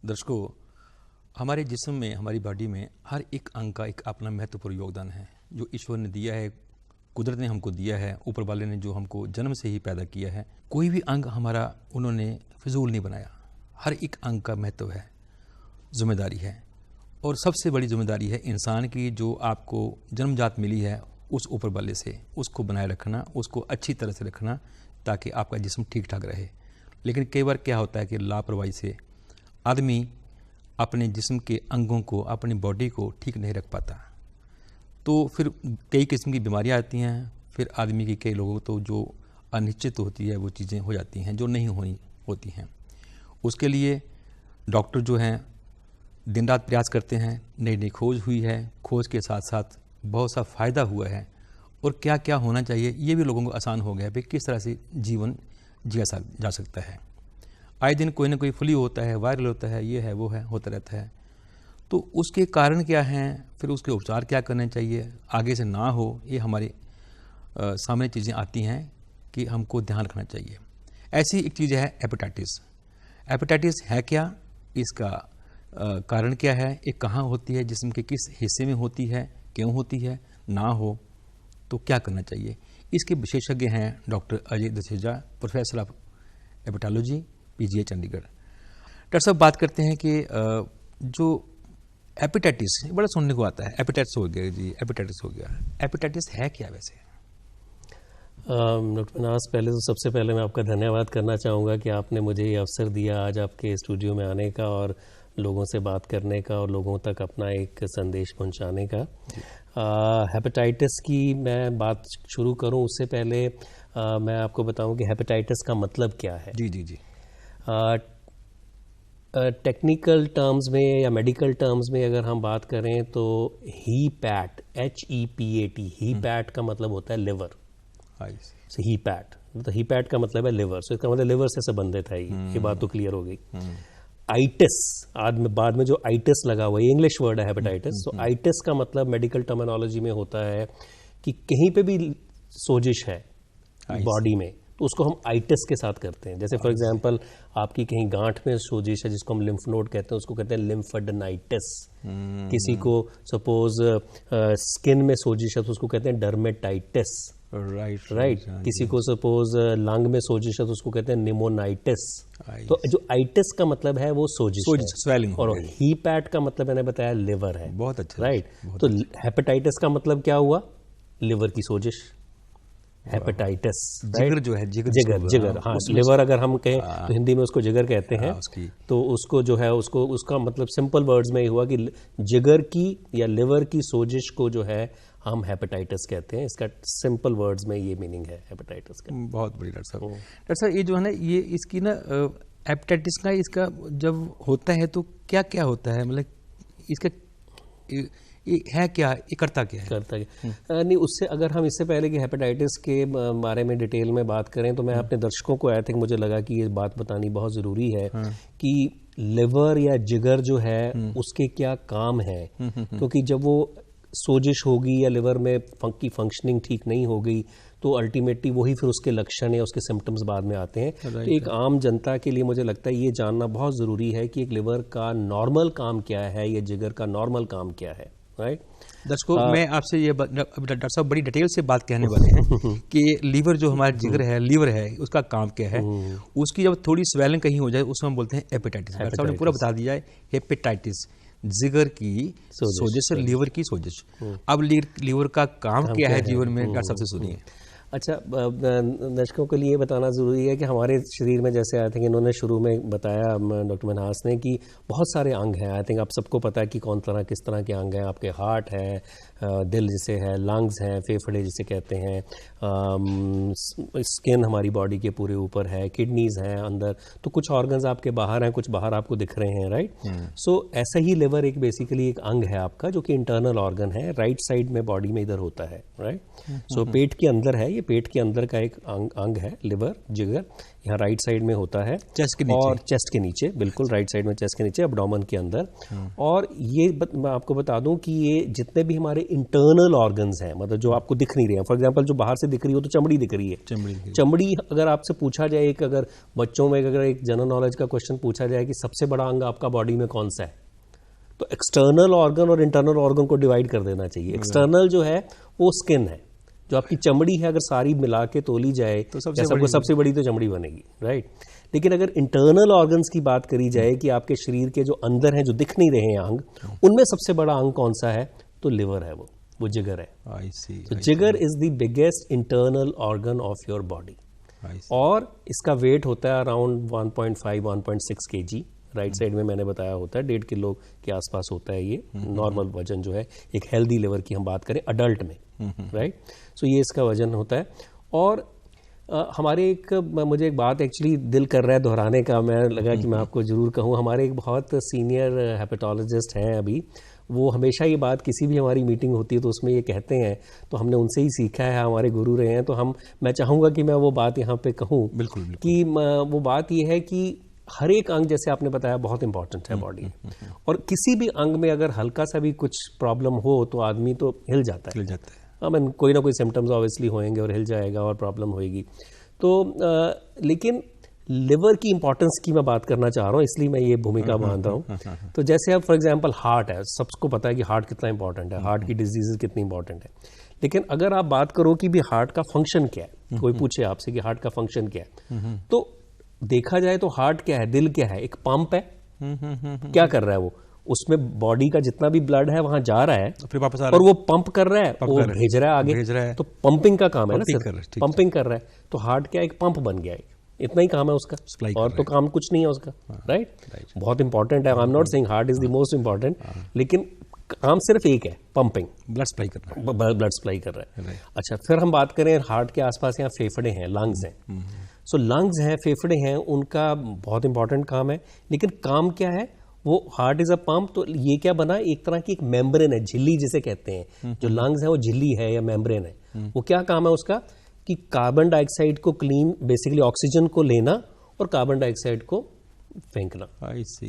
दर्शकों, हमारे जिस्म में, हमारी बॉडी में हर एक अंग का एक अपना महत्वपूर्ण योगदान है जो ईश्वर ने दिया है, कुदरत ने हमको दिया है, ऊपर वाले ने जो हमको जन्म से ही पैदा किया है। कोई भी अंग हमारा उन्होंने फिजूल नहीं बनाया। हर एक अंग का महत्व है, जिम्मेदारी है, और सबसे बड़ी जिम्मेदारी है इंसान की जो आपको जन्मजात मिली है उस ऊपर वाले से, उसको बनाए रखना, उसको अच्छी तरह से रखना ताकि आपका जिस्म ठीक ठाक रहे। लेकिन कई बार क्या होता है कि लापरवाही से आदमी अपने जिस्म के अंगों को, अपनी बॉडी को ठीक नहीं रख पाता, तो फिर कई किस्म की बीमारियां आती हैं। फिर आदमी की कई लोगों तो जो अनिश्चित होती है वो चीज़ें हो जाती हैं जो नहीं होनी होती हैं। उसके लिए डॉक्टर जो हैं दिन रात प्रयास करते हैं। नई नई खोज हुई है, खोज के साथ साथ बहुत सा फ़ायदा हुआ है, और क्या क्या होना चाहिए ये भी लोगों को आसान हो गया है, किस तरह से जीवन जिया जा सकता है। आए दिन कोई ना कोई फ्लू होता है, वायरल होता है, ये है वो है, होता रहता है। तो उसके कारण क्या हैं, फिर उसके उपचार क्या करने चाहिए, आगे से ना हो, ये हमारे सामने चीज़ें आती हैं कि हमको ध्यान रखना चाहिए। ऐसी एक चीज़ है हेपेटाइटिस। हेपेटाइटिस है क्या, इसका कारण क्या है, ये कहाँ होती है, जिस्म के किस हिस्से में होती है, क्यों होती है, ना हो तो क्या करना चाहिए। इसके विशेषज्ञ हैं doctor Ajay Duseja, professor of hepatology, PGI Chandigarh. Doctor साहब, बात करते हैं कि जो हेपेटाइटिस बड़ा सुनने को आता है, हेपेटाइटिस हो गया जी, हेपेटाइटिस हो गया। हेपेटाइटिस है क्या वैसे? डॉक्टर मन्हास, पहले तो सबसे पहले मैं आपका धन्यवाद करना चाहूँगा कि आपने मुझे ये अवसर दिया आज आपके स्टूडियो में आने का और लोगों से बात करने का और लोगों तक अपना एक संदेश पहुंचाने का। हेपेटाइटिस की मैं बात शुरू करूं उससे पहले मैं आपको बताऊं कि हेपेटाइटिस का मतलब क्या है। जी जी जी। टेक्निकल टर्म्स में या मेडिकल टर्म्स में अगर हम बात करें तो हीपैट, HEPAT, हीपैट का मतलब होता है लिवर। हीपैट मतलब हीपैट का मतलब है लिवर, सो इसका मतलब लिवर से संबंधित है। ये बात तो क्लियर हो गई। आइटिस, बाद में जो आइटिस लगा हुआ है, इंग्लिश वर्ड है हेपेटाइटिस। तो आइटिस का मतलब मेडिकल टर्मिनोलॉजी में होता है कि कहीं पे भी सोजिश है बॉडी में तो उसको हम आइटिस के साथ करते हैं। जैसे फॉर एग्जांपल आपकी कहीं गांठ में सोजिश है जिसको हम लिम्फ नोड कहते हैं, उसको कहते हैं लिम्फेडेनाइटिस। किसी को सपोज स्किन में सोजिश है तो उसको कहते हैं डर्मेटाइटिस। राइट। किसी को सपोज लंग में सोजिश है तो उसको कहते हैं निमोनाइटिस। तो जो आइटिस का मतलब है वो सोजिश स्वेलिंग, और हीपैट का मतलब मैंने बताया लिवर है। बहुत अच्छा। राइट। तो हेपेटाइटिस का मतलब क्या हुआ, लिवर की सोजिश, हेपेटाइटिस। जिगर जो है, जिगर हाँ, लिवर अगर हम कहें तो हिंदी में उसको जिगर कहते हैं। तो उसको जो है उसका मतलब सिंपल वर्ड्स में ही हुआ कि जिगर की या लिवर की सोजिश को जो है हम हेपेटाइटिस कहते हैं। इसका सिंपल वर्ड्स में ये मीनिंग है हेपेटाइटिस का। बहुत बढ़िया डॉक्टर साहब। डॉक्टर साहब, ये जो है ना, ये इसकी ना हेपेटाइटिस का इसका जब होता है तो क्या क्या होता है, मतलब इसका ये है क्या, ये करता क्या है? नहीं, उससे अगर हम इससे पहले कि हेपेटाइटिस के बारे में डिटेल में बात करें तो मैं अपने दर्शकों को आई थिंक मुझे लगा कि ये बात बतानी बहुत ज़रूरी है कि लिवर या जिगर जो है उसके क्या काम है। क्योंकि जब वो सोजिश होगी या लिवर में की फंक्शनिंग ठीक नहीं होगी तो अल्टीमेटली वही फिर उसके लक्षण या उसके सिम्टम्स बाद में आते हैं। तो एक आम जनता के लिए मुझे लगता है ये जानना बहुत ज़रूरी है कि एक लिवर का नॉर्मल काम क्या है या जिगर का नॉर्मल काम क्या है। राइट। दर्शकों, मैं आपसे ये डॉक्टर साहब बड़ी डिटेल से बात कहने वाले हैं कि लिवर जो हमारा जिगर है, लीवर है, उसका काम क्या है। उसकी जब थोड़ी स्वेलिंग कहीं हो जाए उसमें हम बोलते हैं हेपेटाइटिस। डॉक्टर साहब ने पूरा बता दिया है, हेपेटाइटिस जिगर की सोजिश, लीवर की सोजिश। अब लीवर का काम क्या है जीवन में, डॉक्टर साहब से सुनिए। अच्छा, दर्शकों के लिए बताना ज़रूरी है कि हमारे शरीर में, जैसे आई थिंक इन्होंने शुरू में बताया डॉक्टर मन्हास ने, कि बहुत सारे अंग हैं। आई थिंक आप सबको पता है कि किस तरह के अंग हैं। आपके हार्ट है, दिल जिसे है, लंग्स हैं, फेफड़े जिसे कहते हैं, स्किन हमारी बॉडी के पूरे ऊपर है, किडनीज हैं अंदर, तो कुछ ऑर्गन्स आपके बाहर हैं, कुछ बाहर आपको दिख रहे हैं। राइट। सो ऐसा ही लिवर एक बेसिकली एक अंग है आपका जो कि इंटरनल ऑर्गन है, राइट साइड में बॉडी में इधर होता है। राइट। सो पेट के अंदर है, ये पेट के अंदर का एक अंग है लिवर, जिगर, यहाँ राइट साइड में होता है, चेस्ट के नीचे, और चेस्ट के नीचे, बिल्कुल राइट साइड में चेस्ट के नीचे, एब्डोमेन के अंदर। और ये मैं आपको बता दूं कि ये जितने भी हमारे इंटरनल ऑर्गन्स हैं, मतलब जो आपको दिख नहीं रहे हैं, फॉर एग्जांपल जो बाहर से दिख रही हो तो चमड़ी दिख रही है। चमड़ी अगर आपसे पूछा जाए, एक अगर बच्चों में अगर एक जनरल नॉलेज का क्वेश्चन पूछा जाए कि सबसे बड़ा अंग आपका बॉडी में कौन सा है, तो एक्सटर्नल ऑर्गन और इंटरनल ऑर्गन को डिवाइड कर देना चाहिए। एक्सटर्नल जो है वो स्किन है, जो आपकी चमड़ी है अगर सारी मिला के तोली जाए तो सबसे बड़ी तो चमड़ी बनेगी, राइट। लेकिन अगर इंटरनल ऑर्गन्स की बात करी जाए कि आपके शरीर के जो अंदर हैं, जो दिख नहीं रहे हैं अंग, उनमें सबसे बड़ा अंग कौन सा है, तो लिवर है, वो जिगर है। तो जिगर is the biggest internal organ of your body, और इसका वेट होता है अराउंड 1.5-1.6 kg। राइट साइड में मैंने बताया होता है 1.5 किलो के आसपास होता है ये नॉर्मल वजन जो है, एक हेल्दी लिवर की हम बात करें अडल्ट में, राइट। सो ये इसका वजन होता है। और मुझे एक बात एक्चुअली दिल कर रहा है दोहराने का, मैं लगा कि मैं आपको जरूर कहूँ। हमारे एक बहुत सीनियर हेपेटोलॉजिस्ट हैं अभी, वो हमेशा ये बात किसी भी हमारी मीटिंग होती है तो उसमें ये कहते हैं, तो हमने उनसे ही सीखा है, हमारे गुरु रहे हैं, तो मैं चाहूँगा कि मैं वो बात यहाँ पे कहूँ। बिल्कुल। कि वो बात ये है कि हर एक अंग, जैसे आपने बताया, बहुत इंपॉर्टेंट है बॉडी, और किसी भी अंग में अगर हल्का सा भी कुछ प्रॉब्लम हो तो आदमी तो हिल जाता है। कोई ना कोई सिम्टम्स ऑब्वियसली होंगे और हिल जाएगा और प्रॉब्लम होएगी। तो लेकिन लिवर की इंपॉर्टेंस की मैं बात करना चाह रहा हूँ, इसलिए मैं ये भूमिका बांध रहा हूँ। तो जैसे अब फॉर एग्जांपल हार्ट है, सबको पता है कि हार्ट कितना इंपॉर्टेंट है, हार्ट की डिजीजेस कितनी इंपॉर्टेंट है। लेकिन अगर आप बात करो कि भी हार्ट का फंक्शन क्या है, कोई पूछे आपसे कि हार्ट का फंक्शन क्या है, तो देखा जाए तो हार्ट क्या है, दिल क्या है, एक पंप है। क्या कर रहा है वो, उसमें बॉडी का जितना भी ब्लड है वहां जा रहा है, फिर वापस आ रहा है, और वो पंप कर रहा है, वो भेज रहा है आगे, तो पंपिंग का काम है ना सर, पंपिंग कर रहा है। तो हार्ट क्या, एक पंप बन गया है, इतना ही काम है उसका, और तो काम कुछ नहीं है उसका, राइट। बहुत इंपॉर्टेंट है, I am not saying heart is the most important, लेकिन काम सिर्फ एक है, पंपिंग, ब्लड सप्लाई कर रहा है, ब्लड सप्लाई कर रहा है। अच्छा, फिर हम बात करें हार्ट के आसपास यहाँ फेफड़े हैं, लंग्स हैं। सो लंग्स हैं, फेफड़े हैं, उनका बहुत इंपॉर्टेंट काम है। लेकिन काम क्या है, वो हार्ट इज अ पंप, तो ये क्या बना, एक तरह की एक मेम्ब्रेन है, झिल्ली जिसे कहते हैं। जो लंग्स है वो झिल्ली है या मेम्ब्रेन है। वो क्या काम है उसका, कि कार्बन डाइऑक्साइड को क्लीन, बेसिकली ऑक्सीजन को लेना और कार्बन डाइऑक्साइड को फेंकना।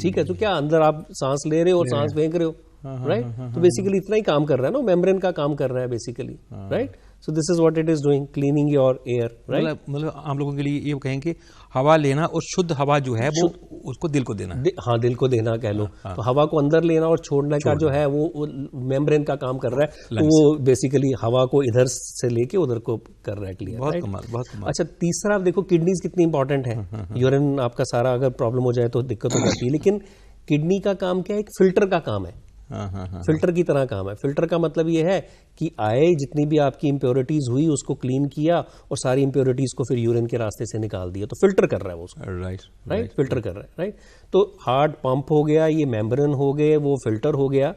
ठीक है, तो क्या अंदर आप सांस ले रहे हो और सांस फेंक रहे हो, राइट। तो बेसिकली इतना ही काम कर रहा है ना, मेम्ब्रेन का काम कर रहा है basically, right. So this is what it is doing, cleaning your air, right. मतलब हम लोगों के लिए ये कहेंगे हवा लेना, और शुद्ध हवा जो है वो उसको दिल को देना। हाँ, दिल को देना कह लो। तो हवा को अंदर लेना और छोड़ने का जो है वो मेम्ब्रेन का काम कर रहा है, तो वो बेसिकली हवा को इधर से लेके उधर को कर रहा है, क्लियर। बहुत कमाल। अच्छा, तीसरा आप देखो, किडनीज कितनी इंपॉर्टेंट है। यूरिन आपका सारा अगर प्रॉब्लम हो जाए तो दिक्कत हो जाती है, लेकिन किडनी का काम क्या है, एक फिल्टर का काम है। फिल्टर की तरह काम है। फिल्टर का मतलब ये है कि आए जितनी भी आपकी इंप्योरिटीज हुई उसको क्लीन किया और सारी इंप्योरिटीज को फिर यूरिन के रास्ते से निकाल दिया, तो फिल्टर कर रहा है वो उसको, राइट। फिल्टर कर रहा है, राइट। तो हार्ट पंप हो गया, ये मेम्ब्रेन हो गए, वो फिल्टर हो गया।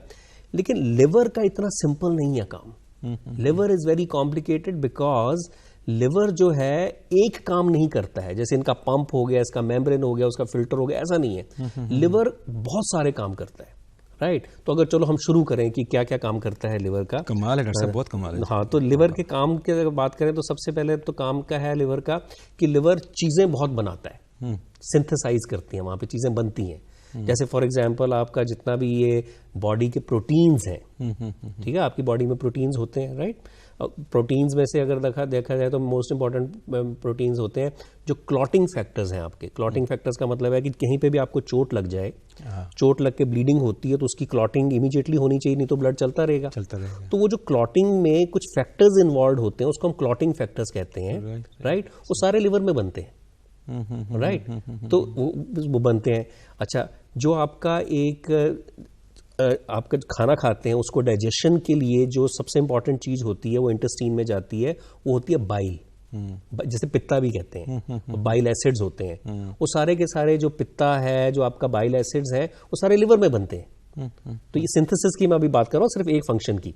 लेकिन लिवर का इतना सिंपल नहीं है काम। Liver is very complicated, because liver जो है एक काम नहीं करता है, जैसे इनका पंप हो गया, इसका मेम्ब्रेन हो गया, उसका फिल्टर हो गया, ऐसा नहीं है। लिवर बहुत सारे काम करता है, राइट। तो अगर चलो हम शुरू करें कि क्या क्या काम करता है लिवर का। कमाल है डॉक्टर साहब, बहुत कमाल है। हाँ, तो लिवर के काम की अगर बात करें तो सबसे पहले तो काम क्या है लिवर का, कि लिवर चीजें बहुत बनाता है, सिंथेसाइज करती है, वहां पे चीजें बनती हैं। जैसे फॉर एग्जांपल आपका जितना भी ये बॉडी के प्रोटीन्स हैं, ठीक है, आपकी बॉडी में प्रोटीन्स होते हैं, राइट। प्रोटीन्स में से अगर देखा जाए तो मोस्ट इंपॉर्टेंट प्रोटीन्स होते हैं जो क्लॉटिंग फैक्टर्स हैं आपके। क्लॉटिंग फैक्टर्स का मतलब है कि कहीं पे भी आपको चोट लग जाए, चोट लग के ब्लीडिंग होती है, तो उसकी क्लॉटिंग इमीडिएटली होनी चाहिए, नहीं तो ब्लड चलता रहेगा। तो वो जो क्लॉटिंग में कुछ फैक्टर्स इन्वॉल्व होते हैं उसको हम क्लॉटिंग फैक्टर्स कहते हैं, राइट। वो सारे लिवर में बनते हैं, राइट। तो वो बनते हैं। अच्छा, जो आपका आपका खाना खाते हैं उसको डाइजेशन के लिए जो सबसे इंपॉर्टेंट चीज होती है वो इंटेस्टाइन में जाती है, वो होती है बाइल, जैसे पित्ता भी कहते हैं। बाइल एसिड्स होते हैं, वो सारे के सारे जो पित्ता है, जो आपका बाइल एसिड्स है, वो सारे लिवर में बनते हैं। तो ये सिंथेसिस की मैं अभी बात कर रहा हूँ सिर्फ एक फंक्शन की,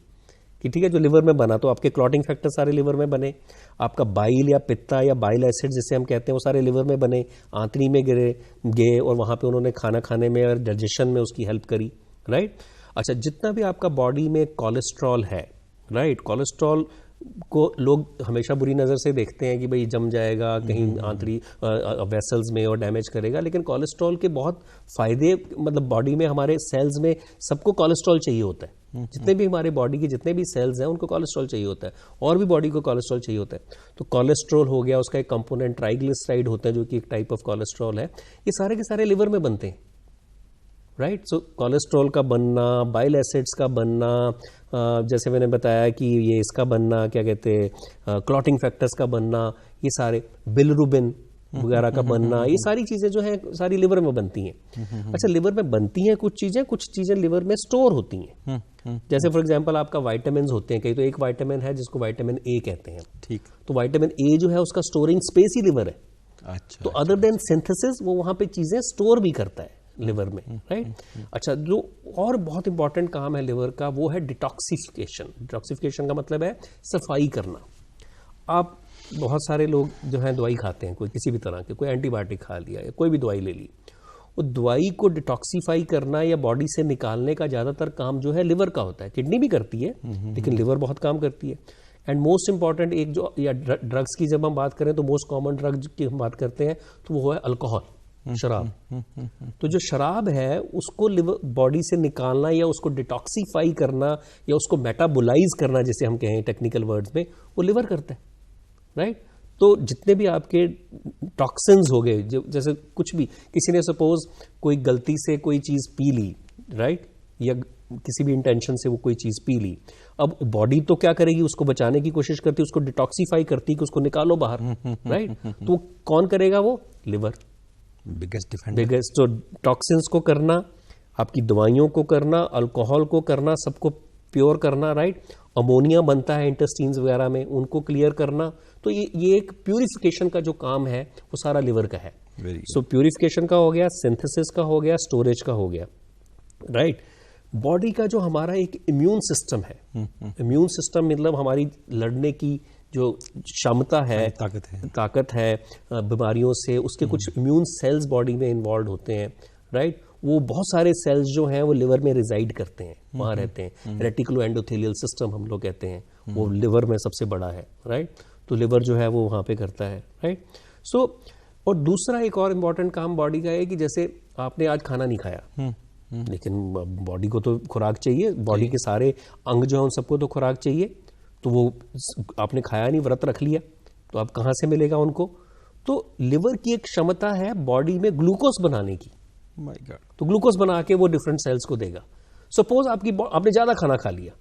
कि ठीक है, जो लिवर में बना, तो आपके क्लॉटिंग फैक्टर सारे लिवर में बने, आपका बाइल या पित्ता या बाइल एसिड जिसे हम कहते हैं वो सारे लिवर में बने, आंतड़ी में गए और वहां पे उन्होंने खाना खाने में और डाइजेशन में उसकी हेल्प करी, राइट। अच्छा, जितना भी आपका बॉडी में कोलेस्ट्रॉल है, राइट, कोलेस्ट्रॉल को लोग हमेशा बुरी नज़र से देखते हैं कि भाई जम जाएगा कहीं आंतरी वेसल्स में और डैमेज करेगा, लेकिन कोलेस्ट्रॉल के बहुत फ़ायदे, मतलब बॉडी में हमारे सेल्स में सबको कोलेस्ट्रॉल चाहिए होता है। जितने भी हमारे बॉडी के जितने भी सेल्स हैं उनको कोलेस्ट्रॉल चाहिए होता है, और भी बॉडी को कोलेस्ट्रॉल चाहिए होता है। तो कोलेस्ट्रॉल हो गया, उसका एक कंपोनेंट ट्राइग्लिसराइड होता है जो कि एक टाइप ऑफ कोलेस्ट्रॉल है। ये सारे के सारे लिवर में बनते हैं, राइट। सो कोलेस्ट्रॉल का बनना, बाइल एसिड्स का बनना, जैसे मैंने बताया कि ये इसका बनना, क्या कहते हैं, क्लॉटिंग फैक्टर्स का बनना, ये सारे बिलिरुबिन वगैरह का बनना, ये सारी चीज़ें जो हैं सारी लिवर में बनती हैं। अच्छा, लिवर में बनती हैं कुछ चीज़ें लिवर में स्टोर होती हैं। जैसे फॉर एग्जांपल आपका वाइटामिन होते हैं, कहीं तो एक वाइटामिन है जिसको विटामिन ए कहते हैं, ठीक। तो विटामिन ए जो है उसका स्टोरिंग स्पेस ही लिवर है। अच्छा, तो अदर देन सिंथेसिस वो वहाँ पे चीज़ें स्टोर भी करता है लिवर में, राइट। अच्छा, जो और बहुत इंपॉर्टेंट काम है लिवर का वो है डिटॉक्सिफिकेशन। डिटॉक्सिफिकेशन का मतलब है सफाई करना। आप बहुत सारे लोग जो हैं दवाई खाते हैं, कोई किसी भी तरह के, कोई एंटीबायोटिक खा लिया या कोई भी दवाई ले ली, वो दवाई को डिटॉक्सिफाई करना या बॉडी से निकालने का ज़्यादातर काम जो है लिवर का होता है। किडनी भी करती है लेकिन लिवर बहुत काम करती है। एंड मोस्ट इंपॉर्टेंट एक जो, या ड्रग्स की जब हम बात करें तो मोस्ट कॉमन ड्रग की हम बात करते हैं तो वो है अल्कोहल, शराब। तो जो शराब है उसको लिवर बॉडी से निकालना या उसको डिटॉक्सिफाई करना या उसको मेटाबोलाइज करना, जैसे हम कहें टेक्निकल वर्ड्स में, वो लिवर करता है, राइट। तो जितने भी आपके टॉक्सिन्स हो गए, जैसे कुछ भी, किसी ने सपोज कोई गलती से कोई चीज़ पी ली, राइट, या किसी भी इंटेंशन से वो कोई चीज़ पी ली, अब बॉडी तो क्या करेगी, उसको बचाने की कोशिश करती है, उसको डिटॉक्सिफाई करती है कि उसको निकालो बाहर, राइट। तो कौन करेगा? वो लिवर, बिगेस्ट। तो टॉक्सिन्स को करना, आपकी दवाइयों को करना, अल्कोहल को करना, सबको प्योर करना, राइट। अमोनिया बनता है इंटेस्टाइन्स वगैरह में, उनको क्लियर करना। तो ये एक प्यूरिफिकेशन का जो काम है वो सारा लिवर का है। सो प्यूरिफिकेशन का हो गया, सिंथेसिस का हो गया, स्टोरेज का हो गया, राइट। बॉडी का जो हमारा एक इम्यून सिस्टम है, इम्यून सिस्टम मतलब हमारी लड़ने की जो क्षमता है, ताकत है बीमारियों से, उसके कुछ इम्यून सेल्स बॉडी में इन्वॉल्व होते हैं, राइट। वो बहुत सारे सेल्स जो हैं वो लिवर में रिजाइड करते हैं, वहाँ रहते हैं। रेटिकुलो एंडोथेलियल सिस्टम हम लोग कहते हैं, वो लिवर में सबसे बड़ा है, राइट। तो लिवर जो है वो वहाँ पे करता है, राइट। सो और दूसरा एक और इम्पॉर्टेंट काम बॉडी का है कि जैसे आपने आज खाना नहीं खाया, लेकिन बॉडी को तो खुराक चाहिए, बॉडी के सारे अंग जो हैं उन सबको तो खुराक चाहिए। तो वो आपने खाया नहीं, व्रत रख लिया, तो अब कहाँ से मिलेगा उनको? तो लिवर की एक क्षमता है बॉडी में ग्लूकोज बनाने की। My God. तो ग्लूकोज बना के वो डिफरेंट सेल्स को देगा। सपोज आपने ज़्यादा खाना खा लिया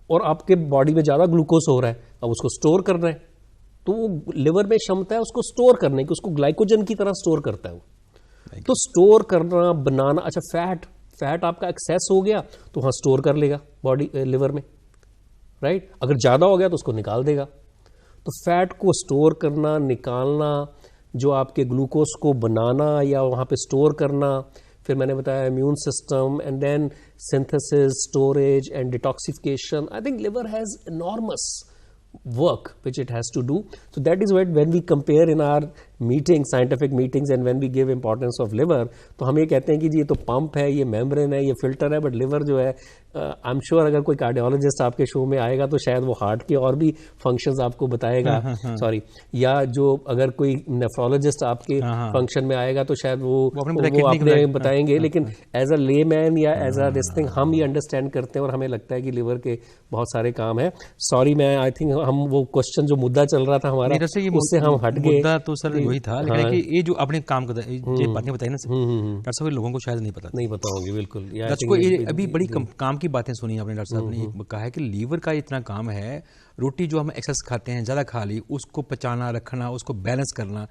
और आपके बॉडी में ज़्यादा ग्लूकोज हो रहा है, अब उसको स्टोर करना है, तो वो लिवर में क्षमता है उसको स्टोर करने की, उसको ग्लाइकोजन की तरह स्टोर करता है वो। तो स्टोर करना, बनाना। अच्छा, फैट आपका एक्सेस हो गया तो वहाँ स्टोर कर लेगा बॉडी लिवर में, राइट। अगर ज़्यादा हो गया तो उसको निकाल देगा। तो फैट को स्टोर करना, निकालना, जो आपके ग्लूकोज को बनाना या वहाँ पे स्टोर करना, फिर मैंने बताया immune system, and then synthesis, storage and detoxification. I think liver has enormous work which it has to do. So that is when we compare in our meetings, scientific meetings, and when we give importance of liver, तो हम ये कहते हैं कि जी ये तो pump है, ये मेम्ब्रेन है, ये फिल्टर है, बट लिवर जो है, आई एम श्योर अगर कोई कार्डियोलॉजिस्ट आपके शो में आएगा तो शायद वो हार्ट के और भी फंक्शंस आपको बताएगा, सॉरी, या जो अगर कोई नेफ्रोलॉजिस्ट आपके फंक्शन में आएगा तो शायद वो आपने बताएंगे। लेकिन एज अ लेमैन या एज अ दिस थिंग हम ये अंडरस्टैंड करते हैं और हमें लगता है कि लिवर के बहुत सारे काम है। सॉरी, मैं आई थिंक हम वो क्वेश्चन जो मुद्दा चल रहा था हमारा उससे हम हट गए। मुद्दा तो सर वही था, लेकिन कि ये जो आपने काम करता है, ये बातें बताई ना डॉक्टर साहब, लोगों को शायद नहीं पता होंगी। बिल्कुल, अभी बड़ी काम की बातें सुनी आपने डॉक्टर साहब ने कहा है कि लीवर का इतना काम है, रोटी जो हम एक्सेस खाते हैं, ज़्यादा खा ली, उसको पचाना, रखना, उसको बैलेंस करना,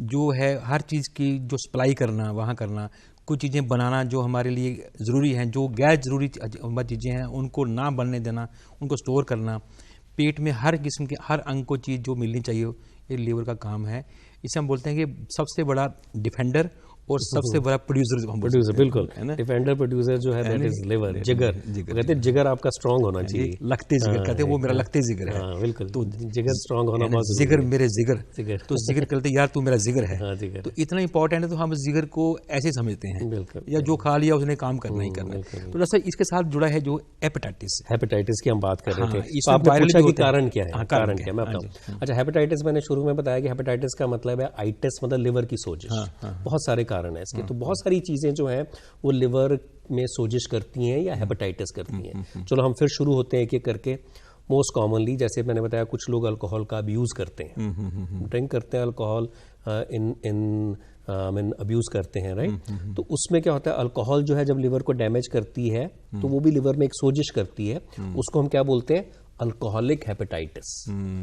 जो है हर चीज़ की जो सप्लाई करना, वहाँ करना, कुछ चीज़ें बनाना जो हमारे लिए ज़रूरी हैं, जो गैर ज़रूरी चीज़ें हैं उनको ना बनने देना, उनको स्टोर करना, पेट में हर किस्म के हर अंग को चीज़ जो मिलनी चाहिए ये लीवर का काम है। इसे हम बोलते हैं कि सबसे बड़ा डिफेंडर और सबसे बड़ा प्रोड्यूसर बिल्कुल है ना। डिफेंडर प्रोड्यूसर जो है दैट इज लिवर, जिगर। कहते हैं जिगर आपका स्ट्रांग होना चाहिए, लगते जिगर कहते हैं, वो मेरा लगते जिगर है। हाँ बिल्कुल, तो जिगर स्ट्रांग होना बहुत जरूरी जिगर है। मेरे जिगर तो जिगर कहते हैं यार तू मेरा जिगर है। हाँ, जिगर तो इतना इंपॉर्टेंट है, तो हम जिगर को ऐसे समझते हैं बिल्कुल, या जो खा लिया उसने काम करना ही करना है। तो जैसा इसके साथ जुड़ा है जो हेपेटाइटिस की हम बात कर रहे थे। हाँ, तो आपने पूछा कि कारण क्या है, हाँ, कारण क्या, मैं बताऊं। अच्छा, हेपेटाइटिस मैंने शुरू में बताया कि हेपेटाइटिस का मतलब है आइटिस, मतलब लिवर की सोजिश। बहुत सारे कारण है इसके, तो बहुत सारी चीजें जो हैं वो लिवर में सोजिश करती हैं या हेपेटाइटिस करती हैं। चलो हम फिर शुरू होते हैं एक एक करके। मोस्ट कॉमनली, जैसे मैंने बताया, कुछ लोग अल्कोहल का अब्यूज करते हैं, ड्रिंक करते हैं अल्कोहल, इन अब्यूज करते हैं, राइट। तो उसमें क्या होता है, अल्कोहल जो है जब लिवर को डैमेज करती है तो वो भी लिवर में एक सोजिश करती है, उसको हम क्या बोलते हैं, अल्कोहलिक हेपेटाइटिस।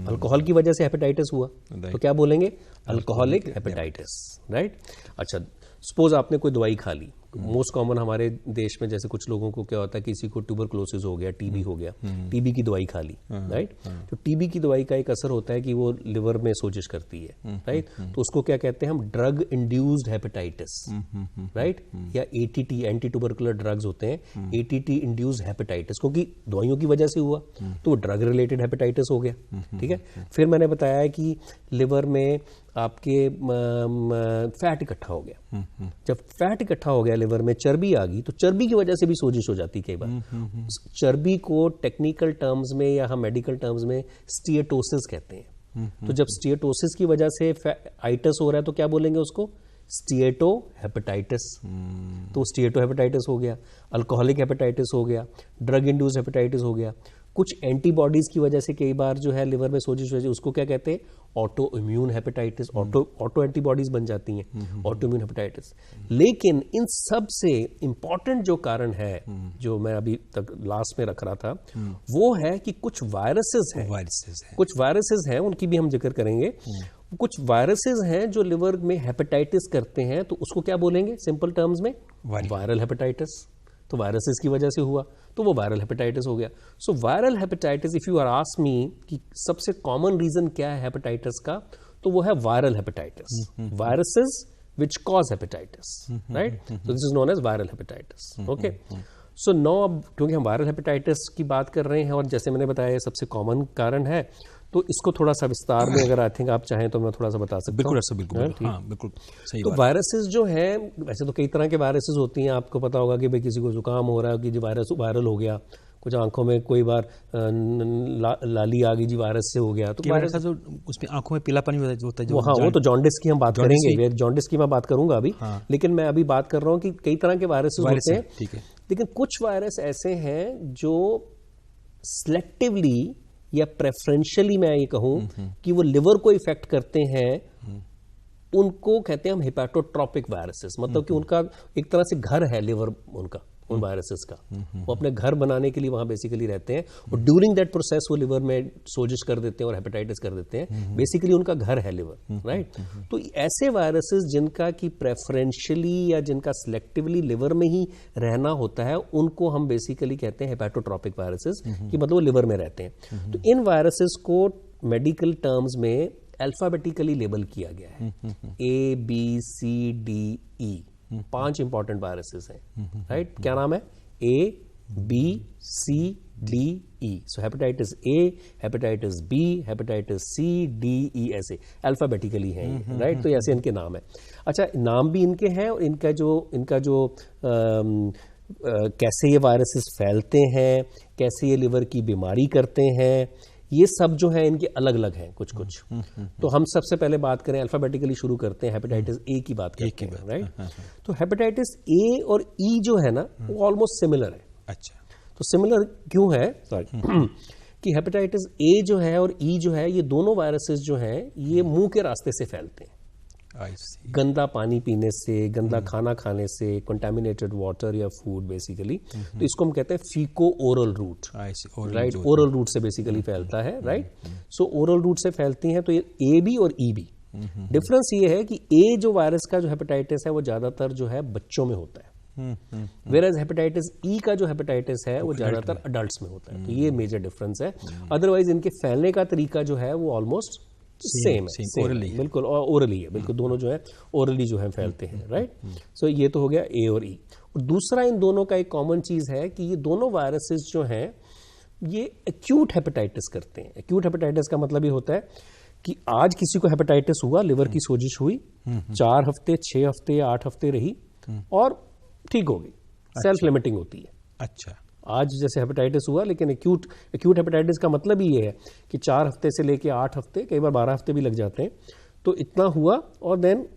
अल्कोहल की वजह से हेपेटाइटिस हुआ तो क्या बोलेंगे, अल्कोहलिक हेपेटाइटिस, राइट। अच्छा, सपोज आपने कोई दवाई खा ली, मोस्ट कॉमन हमारे देश में जैसे कुछ लोगों को क्या होता है, किसी को ट्यूबरक्लोसिस हो गया, टीबी हो गया, टीबी की दवाई खा ली, राइट। तो टीबी की दवाई का एक असर होता है कि वो लिवर में सोजिश करती है, राइट। तो उसको क्या कहते हैं हम, ड्रग इंड्यूस्ड हेपेटाइटिस, राइट, या एटीटी, एंटी ट्यूबरकुलर ड्रग्स होते हैं, एटीटी इंड्यूस्ड हेपेटाइटिस, क्योंकि दवाइयों की वजह से हुआ तो वो ड्रग रिलेटेड हेपेटाइटिस हो गया, ठीक है। फिर मैंने बताया कि लिवर में आपके फैट इकट्ठा हो गया, जब फैट इकट्ठा हो गया लिवर में, चर्बी आ गई, तो चर्बी की वजह से भी सोजिश हो जाती है कई बार। चर्बी को टेक्निकल टर्म्स में या हम मेडिकल टर्म्स में स्टीएटोसिस कहते हैं। तो जब स्टीएटोसिस की वजह से आइटिस हो रहा है तो क्या बोलेंगे उसको, स्टीएटो हेपेटाइटिस। तो स्टीएटो हेपेटाइटिस हो गया, अल्कोहलिक हेपेटाइटिस हो गया, ड्रग इंड्यूस्ड हेपेटाइटिस हो गया। कुछ एंटीबॉडीज की वजह से कई बार जो है लिवर में सोजिश हो जाती है, उसको क्या कहते हैं, auto immune hepatitis. Auto antibodies बन जाती हैं, ऑटो इम्यून हेपेटाइटिस। लेकिन इन सब से इंपॉर्टेंट जो कारण है, जो मैं अभी तक लास्ट में रख रहा था, वो है कि कुछ वायरसेस हैं, कुछ वायरसेस हैं, उनकी भी हम जिक्र करेंगे। कुछ वायरसेस हैं जो लिवर में हेपेटाइटिस करते हैं, तो उसको क्या बोलेंगे सिंपल टर्म्स में, वायरल हेपेटाइटिस। तो वायरसेस की वजह से हुआ तो वो वायरल हेपेटाइटिस हो गया। So viral hepatitis, if you are ask me कि सबसे कॉमन रीजन क्या है हेपेटाइटिस का, तो वो है viral hepatitis, viruses which cause hepatitis, right. So this is known as viral hepatitis, okay. So no, अब क्योंकि हम वायरल हेपेटाइटिस की बात कर रहे हैं और जैसे मैंने बताया सबसे कॉमन कारण है, तो इसको थोड़ा सा विस्तार में अगर आई थिंक आप चाहें तो मैं थोड़ा सा बता सकता हूँ। बिल्कुल, हाँ, बिल्कुल सही। तो वायरसेस जो है, वैसे तो कई तरह के वायरसेस होती हैं, आपको पता होगा कि भाई किसी को जुकाम हो रहा है कि जी वायरस वायरल हो गया, कुछ आंखों में कोई बार लाली आ गई जी वायरस से हो गया, तो वायरस जो उसमें आंखों में पीलापन होता है जो, हाँ, वो तो जॉन्डिस की हम बात करेंगे, जॉन्डिस की मैं बात करूंगा अभी, लेकिन मैं अभी बात कर रहा हूँ कि कई तरह के वायरसेस होते हैं, ठीक है। लेकिन कुछ वायरस ऐसे हैं जो सिलेक्टिवली या प्रेफरेंशियली मैं ये कहूं कि वो लिवर को इफेक्ट करते हैं, उनको कहते हैं हम हेपेटोट्रोपिक वायरसेस। मतलब कि उनका एक तरह से घर है लिवर, उनका उन वायरसेस का, वो अपने घर बनाने के लिए वहां बेसिकली रहते हैं, और ड्यूरिंग दैट प्रोसेस वो लिवर में सोजिश कर देते हैं और हेपेटाइटिस कर देते हैं। बेसिकली उनका घर है लिवर, राइट। तो ऐसे वायरसेस जिनका कि प्रेफरेंशियली या जिनका सिलेक्टिवली लिवर में ही रहना होता है, उनको हम बेसिकली कहते हैं हेपेटोट्रोपिक वायरसेस, कि मतलब वो लिवर में रहते हैं। तो इन वायरसेस को मेडिकल टर्म्स में अल्फाबेटिकली लेबल किया गया है, ABCDE, 5 इंपॉर्टेंट वायरसेस हैं, राइट। क्या नाम है, ABCDE। So hepatitis A, hepatitis B, hepatitis C, D, E, ऐसे अल्फाबेटिकली हैं, राइट। तो ऐसे इनके नाम है। अच्छा, नाम भी इनके हैं, और इनका जो कैसे ये वायरसेस फैलते हैं, कैसे ये लिवर की बीमारी करते हैं, ये सब जो है इनके अलग अलग हैं कुछ कुछ। तो हम सबसे पहले बात करें, अल्फाबेटिकली शुरू करते हैं, हेपेटाइटिस ए की बात करते हैं, राइट। तो हेपेटाइटिस ए और ई जो है ना, वो ऑलमोस्ट सिमिलर है। अच्छा, तो सिमिलर क्यों है, सॉरी कि हेपेटाइटिस ए जो है और ई जो है, ये दोनों वायरसेस जो हैं ये मुंह के रास्ते से फैलते हैं। गंदा पानी पीने से, गंदा खाना खाने से, कंटामिनेटेड वाटर या फूड बेसिकली, तो इसको हम कहते हैं faeco oral route, right. Oral route से बेसिकली फैलता है, राइट। सो ओरल रूट से फैलती हैं। तो ये ए बी और ई बी, डिफरेंस ये है कि ए जो वायरस का जो हेपेटाइटिस है वो ज्यादातर जो है बच्चों में होता है, वेराज हेपेटाइटिस ई का जो हेपेटाइटिस है वो ज्यादातर अडल्ट्स में होता है। तो ये मेजर डिफरेंस है। अदरवाइज इनके फैलने का तरीका जो है वो ऑलमोस्ट सेम है, orally है। बिल्कुल, और ओरली है, बिल्कुल, दोनों जो है ओरली जो है फैलते हैं, राइट। सो ये तो हो गया ए और ई। और दूसरा इन दोनों का एक कॉमन चीज़ है कि ये दोनों वायरसेस जो हैं ये एक्यूट हेपेटाइटिस करते हैं। एक्यूट हेपेटाइटिस का मतलब ये होता है कि आज किसी को हेपेटाइटिस हुआ, लिवर की सोजिश हुई, 4 हफ्ते 6 हफ्ते या 8 हफ्ते रही और ठीक हो गई, सेल्फ लिमिटिंग होती है। अच्छा, आज जैसे हेपेटाइटिस हुआ, लेकिन एक्यूट हेपेटाइटिस का मतलब ही ये है कि 4 हफ्ते से लेके 8 हफ्ते, कई बार 12 हफ्ते भी लग जाते हैं, तो इतना हुआ और देन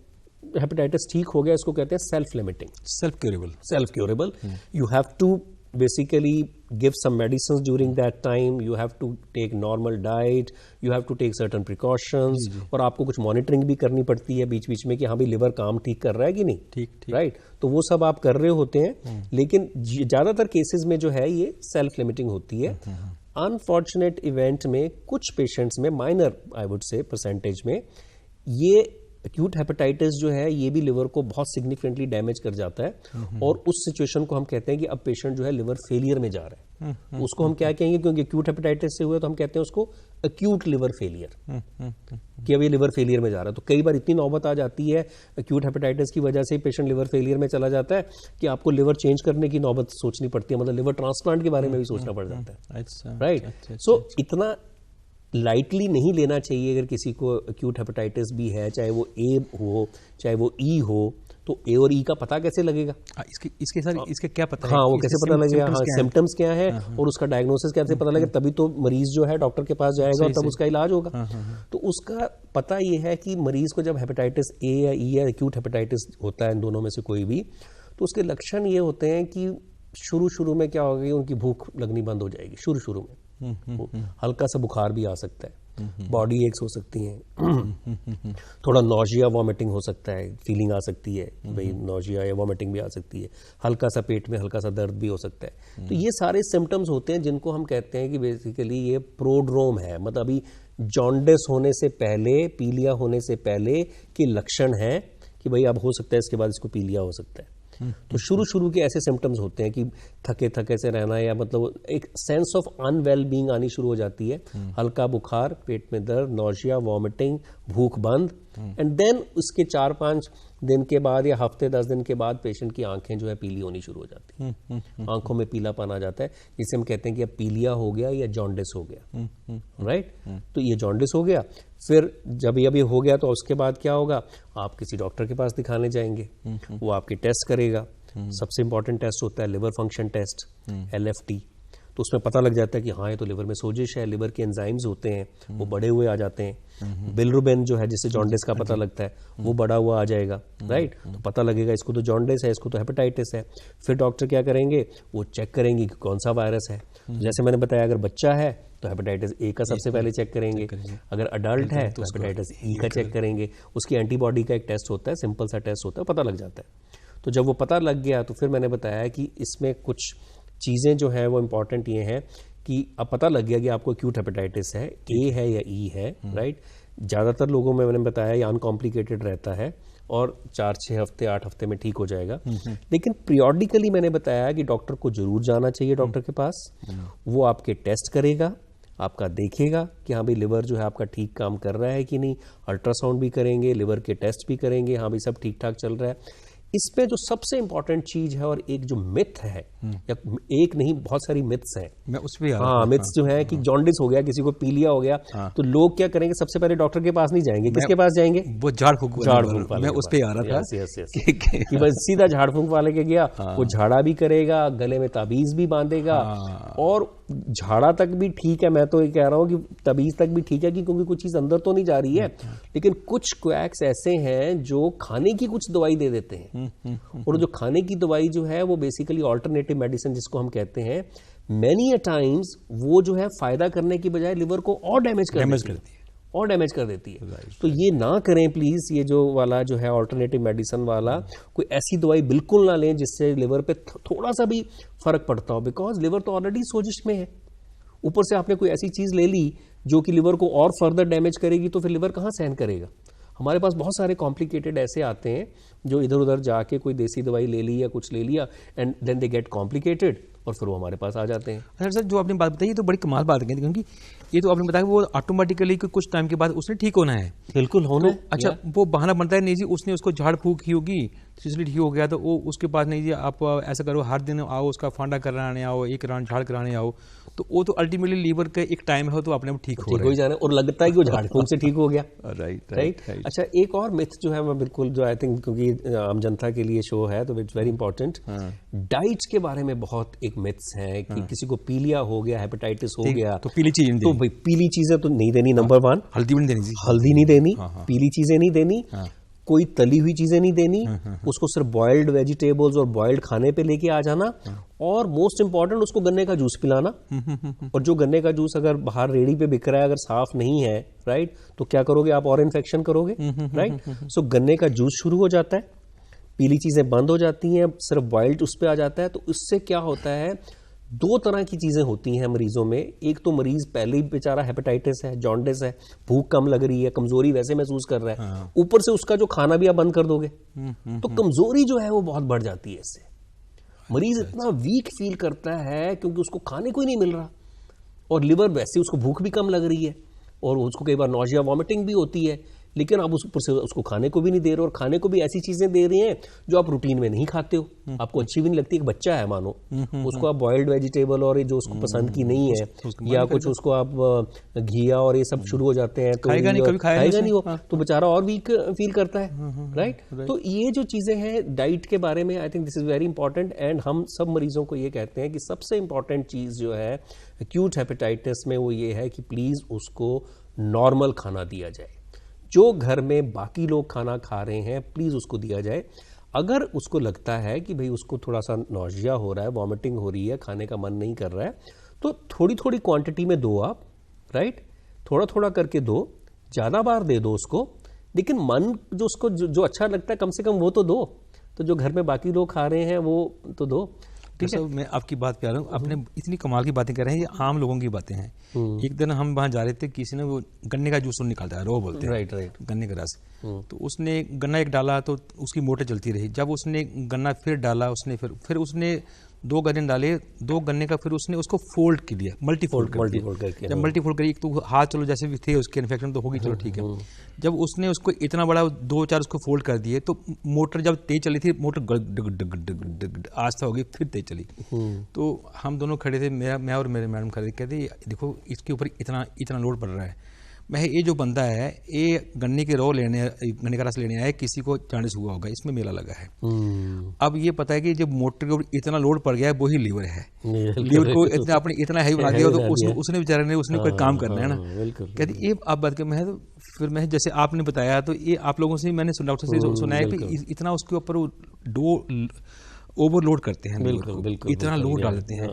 हेपेटाइटिस ठीक हो गया। इसको कहते हैं self limiting, self curable. you have to basically give some medicines during that time, you have to take normal diet, you have to take certain precautions, और आपको कुछ मॉनिटरिंग भी करनी पड़ती है बीच बीच में कि हाँ भाई लिवर काम ठीक कर रहा है कि नहीं, ठीक राइट। तो वो सब आप कर रहे होते हैं, लेकिन ज़्यादातर केसेस में जो है ये सेल्फ लिमिटिंग होती है। अनफॉर्चुनेट इवेंट में कुछ पेशेंट्स में, minor I would say percentage में, ये एक्यूट हेपेटाइटिस जो है ये भी लिवर को बहुत सिग्निफिकेंटली डैमेज कर जाता है और उस सिचुएशन को हम कहते हैं कि अब पेशेंट जो है लिवर फेलियर में जा रहा है। उसको हम क्या कहेंगे, क्योंकि एक्यूट हेपेटाइटिस से हुआ तो हम कहते हैं उसको एक्यूट लिवर फेलियर, कि अब ये लिवर फेलियर में जा रहा है। तो कई बार इतनी नौबत आ जाती है एक्यूट हेपेटाइटिस की वजह से पेशेंट लिवर फेलियर में चला जाता है कि आपको लिवर चेंज करने की नौबत सोचनी पड़ती है, मतलब लिवर ट्रांसप्लांट के बारे में भी सोचना पड़ जाता है, राइट। सो इतना लाइटली नहीं लेना चाहिए अगर किसी को एक्यूट हेपेटाइटिस भी है, चाहे वो ए हो चाहे वो ई हो। तो ए और ई का पता कैसे लगेगा, इसके साथ इसके क्या पता है, हाँ वो कैसे पता लगेगा, हाँ सिम्टम्स क्या है और उसका डायग्नोसिस कैसे पता लगेगा, तभी तो मरीज जो है डॉक्टर के पास जाएगा और तब उसका इलाज होगा। तो उसका पता ये है कि मरीज को जब हेपेटाइटिस ए या ई या एक्यूट हेपेटाइटिस होता है, इन दोनों में से कोई भी, तो उसके लक्षण ये होते हैं कि शुरू में क्या होगा कि उनकी भूख लगनी बंद हो जाएगी, शुरू में हल्का सा बुखार भी आ सकता है, बॉडी एक्स हो सकती हैं, थोड़ा नौजिया वॉमिटिंग हो सकता है, फीलिंग आ सकती है भाई नौजिया या वॉमिटिंग भी आ सकती है, हल्का सा पेट में हल्का सा दर्द भी हो सकता है। तो ये सारे सिम्टम्स होते हैं जिनको हम कहते हैं कि बेसिकली ये प्रोड्रोम है, मतलब अभी जॉन्डिस होने से पहले, पीलिया होने से पहले के लक्षण है कि भाई अब हो सकता है इसके बाद इसको पीलिया हो सकता है। तो शुरू के ऐसे सिम्टम्स होते हैं कि थके से रहना, या मतलब एक सेंस ऑफ अनवेल बीइंग आनी शुरू हो जाती है, हल्का बुखार, पेट में दर्द, नौजिया, वॉमिटिंग, भूख बंद, एंड देन उसके 4-5 दिन के बाद या हफ्ते 10 दिन के बाद पेशेंट की आंखें जो है पीली होनी शुरू हो जाती है, आंखों में पीलापन आ जाता है, जिसे हम कहते हैं कि अब पीलिया हो गया या जॉन्डिस हो गया, राइट। तो ये जॉन्डिस हो गया, फिर जब ये हो गया तो उसके बाद क्या होगा, आप किसी डॉक्टर के पास दिखाने जाएंगे, वो आपके टेस्ट करेगा। सबसे इंपॉर्टेंट टेस्ट होता है लिवर फंक्शन टेस्ट, LFT। तो उसमें पता लग जाता है कि हाँ ये तो लिवर में सोजिश है, लिवर के एंजाइम्स होते हैं वो बढ़े हुए आ जाते हैं। बिलिरुबिन जो है जिससे जॉन्डिस का पता लगता है वो बढ़ा हुआ आ जाएगा, राइट। तो पता लगेगा इसको तो जॉन्डिस है, इसको तो हेपेटाइटिस है। फिर डॉक्टर क्या करेंगे, वो चेक करेंगे कि कौन सा वायरस है। जैसे मैंने बताया, अगर बच्चा है तो हेपेटाइटिस ए का सबसे पहले चेक करेंगे, अगर अडल्ट है तो हेपेटाइटिस ई का चेक करेंगे। उसकी एंटीबॉडी का एक टेस्ट होता है, सिंपल सा टेस्ट होता है, पता लग जाता है। तो जब वो पता लग गया तो फिर मैंने बताया कि इसमें कुछ चीज़ें जो हैं वो इम्पॉर्टेंट ये हैं कि अब पता लग गया कि आपको एक्यूट हेपेटाइटिस है, ए है या ई है, राइट। ज़्यादातर लोगों में मैंने बताया ये अनकॉम्प्लिकेटेड रहता है और 4-6 हफ्ते 8 हफ्ते में ठीक हो जाएगा। लेकिन पीरियोडिकली मैंने बताया कि डॉक्टर को जरूर जाना चाहिए डॉक्टर के पास। वो आपके टेस्ट करेगा, आपका देखेगा कि हाँ भाई लिवर जो है आपका ठीक काम कर रहा है कि नहीं, अल्ट्रासाउंड भी करेंगे, लिवर के टेस्ट भी करेंगे, हाँ भाई सब ठीक ठाक चल रहा है। इसमें जो सबसे इंपॉर्टेंट चीज है और एक जो मिथ है, या एक नहीं बहुत सारी मिथ्स हैं, मैं उस पे हाँ मिथ्स जो है कि जॉन्डिस हो गया, किसी को पीलिया हो गया, तो लोग क्या करेंगे, सबसे पहले डॉक्टर के पास नहीं जाएंगे, किसके पास जाएंगे, वो झाड़ फूंक वाले। मैं उस पे आ रहा था कि बस सीधा झाड़ फूंक वाले के गया, वो झाड़ा भी करेगा, गले में ताबीज भी बांधेगा, और झाड़ा तक भी ठीक है, मैं तो ये कह रहा हूँ कि तबीज तक भी ठीक है कि क्योंकि कुछ चीज अंदर तो नहीं जा रही है, लेकिन कुछ क्वैक्स ऐसे हैं जो खाने की कुछ दवाई दे देते हैं, और जो खाने की दवाई जो है वो बेसिकली ऑल्टरनेटिव मेडिसिन जिसको हम कहते हैं, मेनी अ टाइम्स वो जो है फायदा करने की बजाय लिवर को और डैमेज कर देती है। तो ये ना करें प्लीज, ये जो वाला जो है ऑल्टरनेटिव मेडिसिन वाला, कोई ऐसी दवाई बिल्कुल ना लें जिससे लिवर पे थोड़ा सा भी फर्क पड़ता हो, बिकॉज लिवर तो ऑलरेडी सोजिश में है, ऊपर से आपने कोई ऐसी चीज ले ली जो कि लिवर को और फर्दर डैमेज करेगी, तो फिर लिवर कहाँ सहन करेगा। हमारे पास बहुत सारे कॉम्प्लिकेटेड ऐसे आते हैं जो इधर उधर जाके कोई देसी दवाई ले ली या कुछ ले लिया, and then they get complicated, और फिर वो हमारे पास आ जाते हैं। अच्छा सर, जो आपने बात बताई ये तो बड़ी कमाल बात है, क्योंकि ये तो आपने बताया वो ऑटोमेटिकली कुछ टाइम के बाद उसने ठीक होना है। बिल्कुल होना है। अच्छा, वो बहाना बनता है नहीं जी उसने उसको झाड़ फूक की होगी इसलिए ठीक हो गया, तो वो उसके बाद नहीं जी आप ऐसा करो हर दिन आओ उसका फांडा कराने आओ, एक राउंड झाड़ कराने आओ, तो वो तो अल्टीमेटली लीवर का एक टाइम है तो अपने आप ठीक हो ही जाना, और लगता है कि वो झाड़ फूक से ठीक हो गया। राइट। अच्छा, एक और मिथ जो है मैं बिल्कुल, जो आई थिंक क्योंकि आम जनता के लिए शो है तो इट्स वेरी इंपॉर्टेंट, डाइट्स के बारे में बहुत एक मिथ्स है कि किसी को पीलिया हो गया, हेपेटाइटिस हो गया तो पीली चीज तो भाई पीली चीजें तो नहीं देनी, नंबर 1 हल्दी भी नहीं देनी, हल्दी नहीं देनी, पीली चीजें नहीं देनी, कोई तली हुई चीजें नहीं देनी, उसको सिर्फ बॉइल्ड वेजिटेबल्स और बॉइल्ड खाने पे लेके आ जाना, और मोस्ट इंपॉर्टेंट उसको गन्ने का जूस पिलाना। और जो गन्ने का जूस अगर बाहर रेडी पे बिक रहा है अगर साफ नहीं है, राइट, तो क्या करोगे आप, और इन्फेक्शन करोगे, राइट। सो गन्ने का जूस शुरू हो जाता है, पीली चीजें बंद हो जाती हैं, सिर्फ बॉइल्ड उस पे आ जाता है। तो इससे क्या होता है, 2 तरह की चीजें होती हैं मरीजों में। एक तो मरीज पहले ही बेचारा हेपेटाइटिस है, जॉन्डिस है, भूख कम लग रही है, कमजोरी वैसे महसूस कर रहा है, ऊपर से उसका जो खाना भी आप बंद कर दोगे तो कमजोरी जो है वो बहुत बढ़ जाती है। इससे मरीज इतना वीक फील करता है क्योंकि उसको खाने को ही नहीं मिल रहा, और लिवर वैसे उसको भूख भी कम लग रही है, और उसको कई बार नौजिया वॉमिटिंग भी होती है, लेकिन आप उस ऊपर से उसको खाने को भी नहीं दे रहे, और खाने को भी ऐसी चीजें दे रही हैं जो आप रूटीन में नहीं खाते हो, आपको अच्छी भी नहीं लगती। एक बच्चा है मानो, उसको आप बॉइल्ड वेजिटेबल और जो उसको पसंद की नहीं है या कुछ उसको आप घिया और ये सब शुरू हो जाते हैं तो खाएगा नहीं वो, तो बेचारा और वीक फील करता है, राइट। तो ये जो चीजें हैं डाइट के बारे में, I think this is very important, and हम सब मरीजों को ये कहते हैं कि सबसे इंपॉर्टेंट चीज जो है एक्यूट हेपेटाइटिस में वो ये है कि प्लीज उसको नॉर्मल खाना दिया जाए। जो घर में बाकी लोग खाना खा रहे हैं प्लीज उसको दिया जाए। अगर उसको लगता है कि भाई उसको थोड़ा सा नौजिया हो रहा है, वॉमिटिंग हो रही है, खाने का मन नहीं कर रहा है, तो थोड़ी थोड़ी क्वांटिटी में दो आप, राइट, थोड़ा थोड़ा करके दो, ज्यादा बार दे दो उसको, लेकिन मन जो उसको जो अच्छा लगता है कम से कम वो तो दो। तो जो घर में बाकी लोग खा रहे हैं वो तो दो, ठीक है। मैं आपकी बात पे आ रहा हूँ, आपने इतनी कमाल की बातें कर रहे हैं, ये आम लोगों की बातें हैं। एक दिन हम वहाँ जा रहे थे, किसी ने वो गन्ने का जूस निकालता है, रो बोलते हैं, राइट, गन्ने का रस, तो उसने गन्ना एक डाला तो उसकी मोटर चलती रही, जब उसने गन्ना फिर डाला, उसने फिर उसने 2 गन्ने डाले, 2 गन्ने का फिर उसने उसको फोल्ड कर दिया, मल्टीफोल्ड करके, जब मल्टीफोल्ड करी, एक तो हाथ चलो जैसे भी थे उसके इन्फेक्शन तो होगी, चलो ठीक है, जब उसने उसको इतना बड़ा 2-4 उसको फोल्ड कर दिए तो मोटर जब तेज चली थी, मोटर आस्था हो गई, फिर तेज चली। तो हम दोनों खड़े थे, मैं और मेरे मैडम खड़े, कहते देखो इसके ऊपर इतना लोड पड़ रहा है। मैं ये जो बंदा है ये गन्ने के गन्ने का रस लेने आया, किसी को जॉन्डिस हुआ होगा, इसमें मेला लगा है। अब ये पता है कि जब मोटर के ऊपर इतना लोड पड़ गया है, वही लीवर है, लीवर को इतना आपने इतना हैवी बना दिया, तो उसने बेचारे ने उसने कोई काम करना है ना। कहती ये आप बात कर, मैं तो फिर मैं जैसे आपने बताया तो ये आप लोगों से मैंने डॉक्टर से सुना है कि इतना उसके ऊपर ओवरलोड करते हैं, बिल्कुल इतना लोड डाल देते हैं,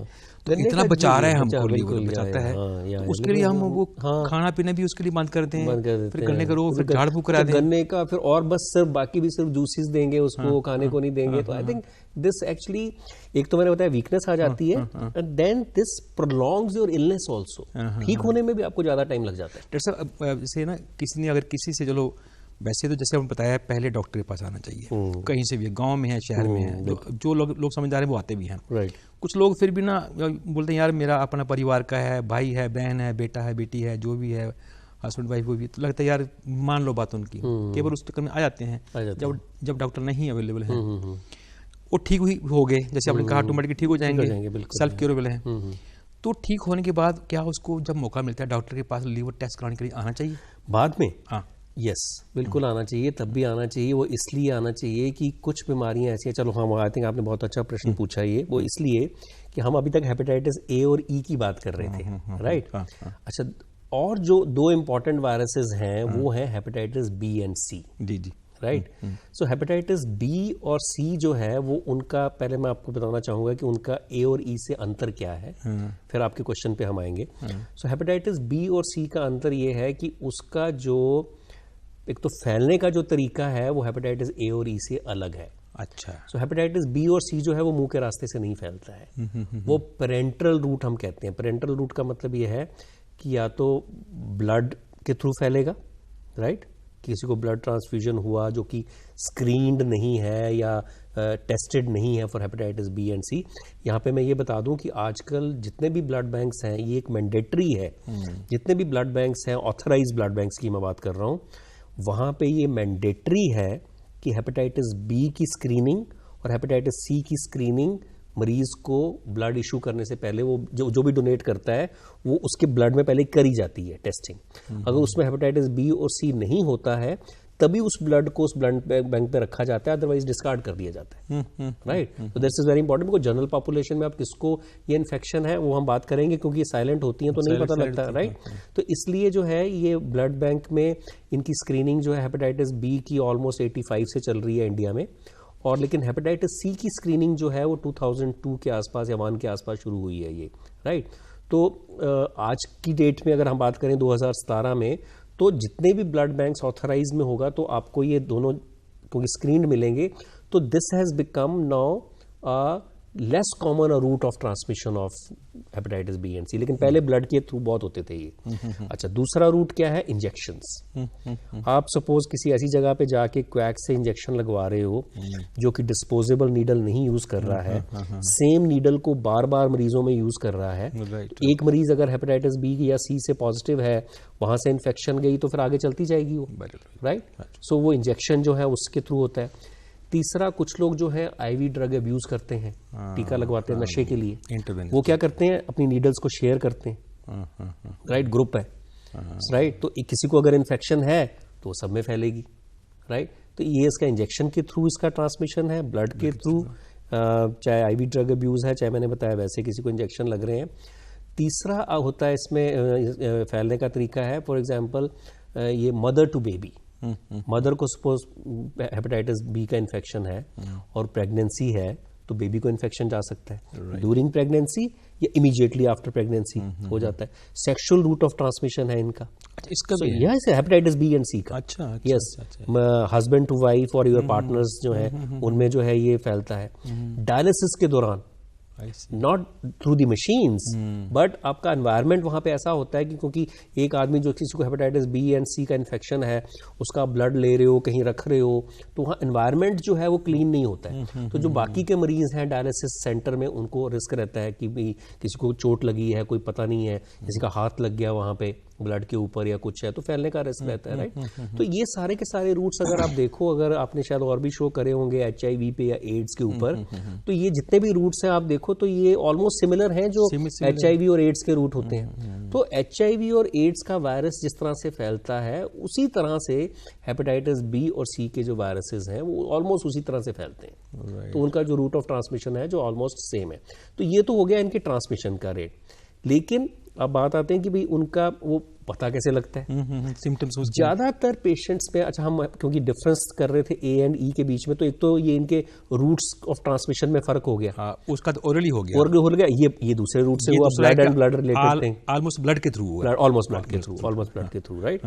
तो इतना बचा रहा है हमको, लीवर बचाता है, तो उसके लिए हम वो खाना पीना भी उसके लिए बंद करते हैं, फिर गन्ने का फिर झाड़ फूक करा दें गन्ने का, फिर और बस सिर्फ बाकी भी सिर्फ जूसेस देंगे उसको, खाने को नहीं देंगे। तो आई थिंक दिस एक्चुअली, एक तो मैंने बताया वीकनेस आ जाती है, and then this prolongs your illness also, ठीक होने में भी आपको ज्यादा टाइम लग जाता है। डॉक्टर साहब जैसे ना किसी ने अगर किसी से, चलो वैसे तो जैसे आपने बताया पहले डॉक्टर के पास आना चाहिए, कहीं से भी, गांव में है, शहर में है, जो लोग समझदार हैं वो आते भी हैं, राइट। कुछ लोग फिर भी ना बोलते हैं यार मेरा अपना परिवार का है, भाई है, बहन है, बेटा है, बेटी है, जो भी है, हस्बैंड वाइफ वो भी, तो लगता है यार मान लो बात उनकी, केवल उस चक्कर में आ जाते हैं। जब डॉक्टर नहीं अवेलेबल है, वो ठीक हो गए, जैसे आपने कहा ऑटोमेटिक ठीक हो जाएंगे, सेल्फ क्योरेबल है, तो ठीक होने के बाद क्या उसको जब मौका मिलता है डॉक्टर के पास लीवर टेस्ट कराने के लिए आना चाहिए बाद में? हाँ, यस, बिल्कुल आना चाहिए, तब भी आना चाहिए। वो इसलिए आना चाहिए कि कुछ बीमारियां ऐसी हैं, चलो हम, आई थिंक आपने बहुत अच्छा प्रश्न पूछा ये, वो इसलिए कि हम अभी तक हेपेटाइटिस ए और ई की बात कर रहे थे, राइट। अच्छा, और जो 2 इंपॉर्टेंट वायरसेस हैं वो हैं hepatitis B and C, G, right. So hepatitis B और सी जो है वो उनका, पहले मैं आपको बताना चाहूंगा कि उनका ए और ई से अंतर क्या है, फिर आपके क्वेश्चन पे हम आएंगे। सो हेपेटाइटिस बी और सी का अंतर ये है कि उसका जो एक तो फैलने का जो तरीका है वो हेपेटाइटिस ए और ई से अलग है। अच्छा। सो हेपेटाइटिस बी और सी जो है वो मुंह के रास्ते से नहीं फैलता है, वो पेरेंटल रूट हम कहते हैं। पेरेंटल रूट का मतलब ये है कि या तो ब्लड के थ्रू फैलेगा, राइट, किसी को ब्लड ट्रांसफ्यूजन हुआ जो कि स्क्रीन्ड नहीं है या टेस्टेड नहीं है फॉर हेपेटाइटिस बी एंड सी, यहाँ पे मैं ये बता दूं कि आजकल जितने भी ब्लड बैंक्स हैं ये एक मैंडेटरी है, जितने भी ब्लड बैंक्स हैं, ऑथराइज ब्लड बैंक्स की मैं बात कर रहा हूँ, वहाँ पे ये मैंडेटरी है कि हेपेटाइटिस बी की स्क्रीनिंग और हेपेटाइटिस सी की स्क्रीनिंग मरीज को ब्लड इशू करने से पहले, वो जो भी डोनेट करता है वो उसके ब्लड में पहले करी जाती है टेस्टिंग। अगर उसमें हेपेटाइटिस बी और सी नहीं होता है तभी उस ब्लड को उस ब्लड बैंक पे रखा जाता है, अदरवाइज डिस्कार्ड कर दिया जाता है, राइट। तो this is very important, because general population में आप किसको ये इन्फेक्शन है वो हम बात करेंगे, क्योंकि ये साइलेंट होती हैं तो नहीं पता लगता, राइट। तो इसलिए जो है ये ब्लड बैंक में इनकी स्क्रीनिंग जो है हेपेटाइटिस बी की ऑलमोस्ट 85 से चल रही है इंडिया में, और लेकिन हेपेटाइटिस सी की स्क्रीनिंग जो है वो 2002 के आसपास या 1 के आसपास शुरू हुई है ये, राइट। तो आज की डेट में अगर हम बात करें 2017 में, तो जितने भी ब्लड बैंक्स ऑथराइज में होगा तो आपको ये दोनों क्योंकि स्क्रीन्ड मिलेंगे, तो this has become now less common a route of transmission of hepatitis B and C, लेकिन पहले ब्लड के थ्रू बहुत होते थे ये। अच्छा, दूसरा रूट क्या है? इंजेक्शंस। आप सपोज किसी ऐसी जगह पे जाके क्वैक से इंजेक्शन लगवा रहे हो जो कि डिस्पोजेबल नीडल नहीं यूज कर रहा है, सेम नीडल को बार बार मरीजों में यूज कर रहा है, एक मरीज अगर हेपेटाइटिस बी या सी से पॉजिटिव है, वहां से इन्फेक्शन गई तो फिर आगे चलती जाएगी वो, राइट। सो वो इंजेक्शन जो है उसके थ्रू होता है। तीसरा, कुछ लोग जो है आईवी ड्रग अब्यूज करते हैं, टीका लगवाते हैं नशे के लिए, वो क्या करते हैं अपनी नीडल्स को शेयर करते हैं, राइट, ग्रुप है, राइट। तो किसी को अगर इन्फेक्शन है तो वो सब में फैलेगी, राइट। तो ये इसका इंजेक्शन के थ्रू इसका ट्रांसमिशन है, ब्लड के थ्रू, चाहे आईवी ड्रग अब्यूज है, चाहे मैंने बताया वैसे किसी को इंजेक्शन लग रहे हैं। तीसरा होता है इसमें फैलने का तरीका है, फॉर एग्जाम्पल ये मदर टू बेबी, मदर को सपोज हेपेटाइटिस बी का इन्फेक्शन है और प्रेगनेंसी है तो बेबी को इन्फेक्शन जा सकता है ड्यूरिंग प्रेगनेंसी या इमीडिएटली आफ्टर प्रेगनेंसी हो जाता है। सेक्सुअल रूट ऑफ ट्रांसमिशन है इनका, इसका so, यह है हेपेटाइटिस बी एंड सी का। अच्छा, यस, हस्बैंड टू वाइफ और योर पार्टनर्स जो है उनमें जो है ये फैलता है। डायलिसिस के दौरान, not through the machines, but आपका एनवायरनमेंट वहां पे ऐसा होता है कि क्योंकि एक आदमी जो किसी को हेपेटाइटिस बी एंड सी का इन्फेक्शन है उसका ब्लड ले रहे हो, कहीं रख रहे हो, तो वहाँ एनवायरनमेंट जो है वो क्लीन नहीं होता है। तो जो बाकी के मरीज हैं डायलिसिस सेंटर में, उनको रिस्क रहता है कि भाई किसी को चोट लगी है, कोई पता नहीं है, किसी का हाथ लग गया वहां पे ब्लड के ऊपर या कुछ है तो फैलने का रिस्क रहता है, राइट। तो ये सारे के सारे रूट्स अगर आप देखो, अगर आपने शायद और भी शो करे होंगे HIV पे या एड्स के ऊपर, तो ये जितने भी रूट्स हैं आप देखो तो ये ऑलमोस्ट सिमिलर हैं जो HIV और एड्स के रूट होते हैं। तो HIV और एड्स का वायरस जिस तरह से फैलता है उसी तरह से हेपेटाइटिस बी और सी के जो वायरसेस हैं वो ऑलमोस्ट उसी तरह से फैलते हैं। तो उनका जो रूट ऑफ ट्रांसमिशन है जो ऑलमोस्ट सेम है। तो ये तो हो गया इनके ट्रांसमिशन का रेट। लेकिन अब बात आते हैं कि भाई उनका वो पता कैसे लगता है, सिम्टम्स। ज्यादातर पेशेंट्स में, अच्छा हम क्योंकि डिफरेंस कर रहे थे A एंड E के बीच में, तो एक तो ये इनके रूट्स ऑफ ट्रांसमिशन में फर्क हो गया। हाँ, उसका तो ओरली हो गया, हो गया। ये दूसरे रूट से हुआ, blood and blood related thing, almost blood के थ्रू हुआ, ऑलमोस्ट ब्लड के थ्रू, राइट।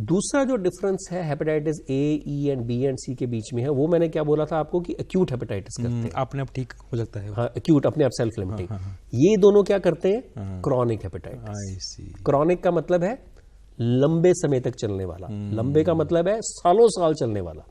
दूसरा जो डिफरेंस है hepatitis A, E and B and C के बीच में है, वो मैंने क्या बोला था आपको कि एक्यूट हेपेटाइटिस करते हैं, अपने आप ठीक हो सकता है। हाँ, एक्यूट अपने आप सेल्फ लिमिटिंग। ये दोनों क्या करते हैं? Chronic hepatitis. क्रॉनिक का मतलब है लंबे समय तक चलने वाला, लंबे का मतलब है सालों साल चलने वाला।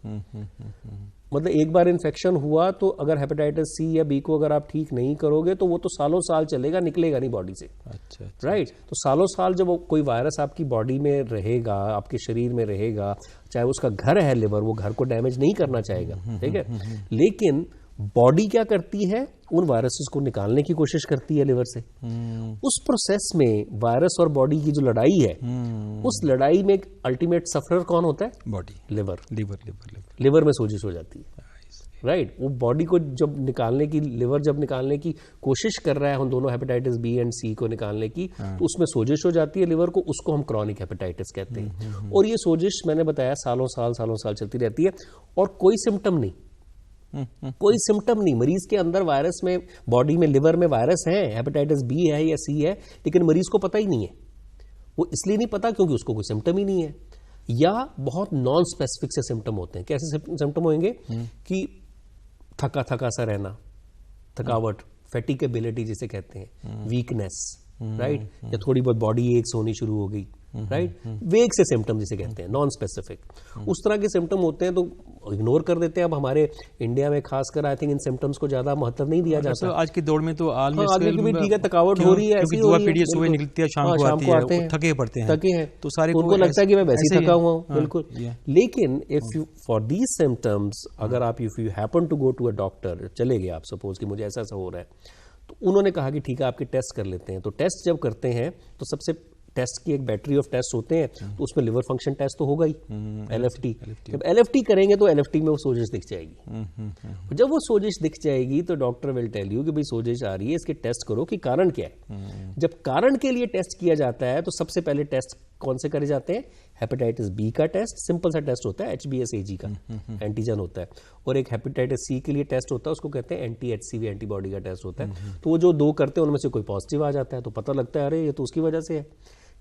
मतलब एक बार इन्फेक्शन हुआ तो अगर हेपेटाइटिस C या B को अगर आप ठीक नहीं करोगे तो वो तो सालों साल चलेगा, निकलेगा नहीं बॉडी से। अच्छा, राइट। तो सालों साल जब कोई वायरस आपकी बॉडी में रहेगा, आपके शरीर में रहेगा, चाहे उसका घर है लिवर, वो घर को डैमेज नहीं करना चाहेगा, ठीक है। लेकिन बॉडी क्या करती है? उन वायरसेस को निकालने की कोशिश करती है लिवर से। उस प्रोसेस में वायरस और बॉडी की जो लड़ाई है, उस लड़ाई में अल्टीमेट सफरर कौन होता है? बॉडी, लिवर में सोजिश हो जाती है, राइट। वो बॉडी को जब निकालने की, लिवर जब निकालने की कोशिश कर रहा है उन दोनों हेपेटाइटिस बी एंड सी को निकालने की, तो उसमें सोजिश हो जाती है लिवर को, उसको हम क्रॉनिक हेपेटाइटिस कहते हैं। और ये सोजिश मैंने बताया सालों साल चलती रहती है और कोई सिम्टम नहीं, कोई सिम्टम नहीं। मरीज के अंदर वायरस में, बॉडी में, लिवर में वायरस है, हेपेटाइटिस बी है या सी है, लेकिन मरीज को पता ही नहीं है। वो इसलिए नहीं पता क्योंकि उसको कोई सिम्टम ही नहीं है, या बहुत नॉन स्पेसिफिक से सिम्टम होते हैं। कैसे सिम्टम होंगे कि थका सा रहना, थकावट, फैटिगेबिलिटी जिसे कहते हैं, वीकनेस, राइट, या थोड़ी बहुत बॉडी एक्स होनी शुरू हो गई, राइट, वेग से सिम्टम जिसे कहते हैं, नॉन स्पेसिफिक, उस तरह के सिम्टम होते हैं तो इग्नोर कर देते हैं। अब हमारे इंडिया में खासकर आई थिंक इन सिम्टम्स को ज्यादा महत्व नहीं दिया जाता। आज की दौड़ में तो आगे भी ठीक है, थकावट हो रही है, ऐसी हो रही है, सुबह निकलती है, शाम को आते हैं, थके पड़ते हैं, तो सारे उनको लगता है कि मैं वैसे ही थका हुआ हूँ, बिल्कुल। लेकिन if you for these symptoms, अगर आप if you happen to go to a doctor, चले गए आप, सपोज कि मुझे ऐसा हो रहा है, तो उन्होंने कहा कि ठीक है आपके टेस्ट कर लेते हैं। तो टेस्ट जब करते हैं तो सबसे टेस्ट की एक बैटरी ऑफ टेस्ट होते हैं, तो उसमें लिवर फंक्शन टेस्ट तो होगा ही, LFT। जब LFT करेंगे तो LFT में वो सोजिश दिख जाएगी। जब वो सोजिश दिख जाएगी तो डॉक्टर विल टेल यू कि भाई सोजिश आ रही है, इसके टेस्ट करो कि कारण क्या है। जब कारण के लिए टेस्ट किया जाता है तो सबसे पहले टेस्ट कौन से करे जाते हैं? हेपेटाइटिस बी का टेस्ट, सिंपल सा टेस्ट होता है, HBsAg का एंटीजन होता है, और एक हेपेटाइटिस सी के लिए टेस्ट होता है, उसको कहते हैं anti-HCV एंटीबॉडी का टेस्ट होता है। तो वो जो दो करते हैं उनमें से कोई पॉजिटिव आ जाता है तो पता लगता है अरे ये तो उसकी वजह से है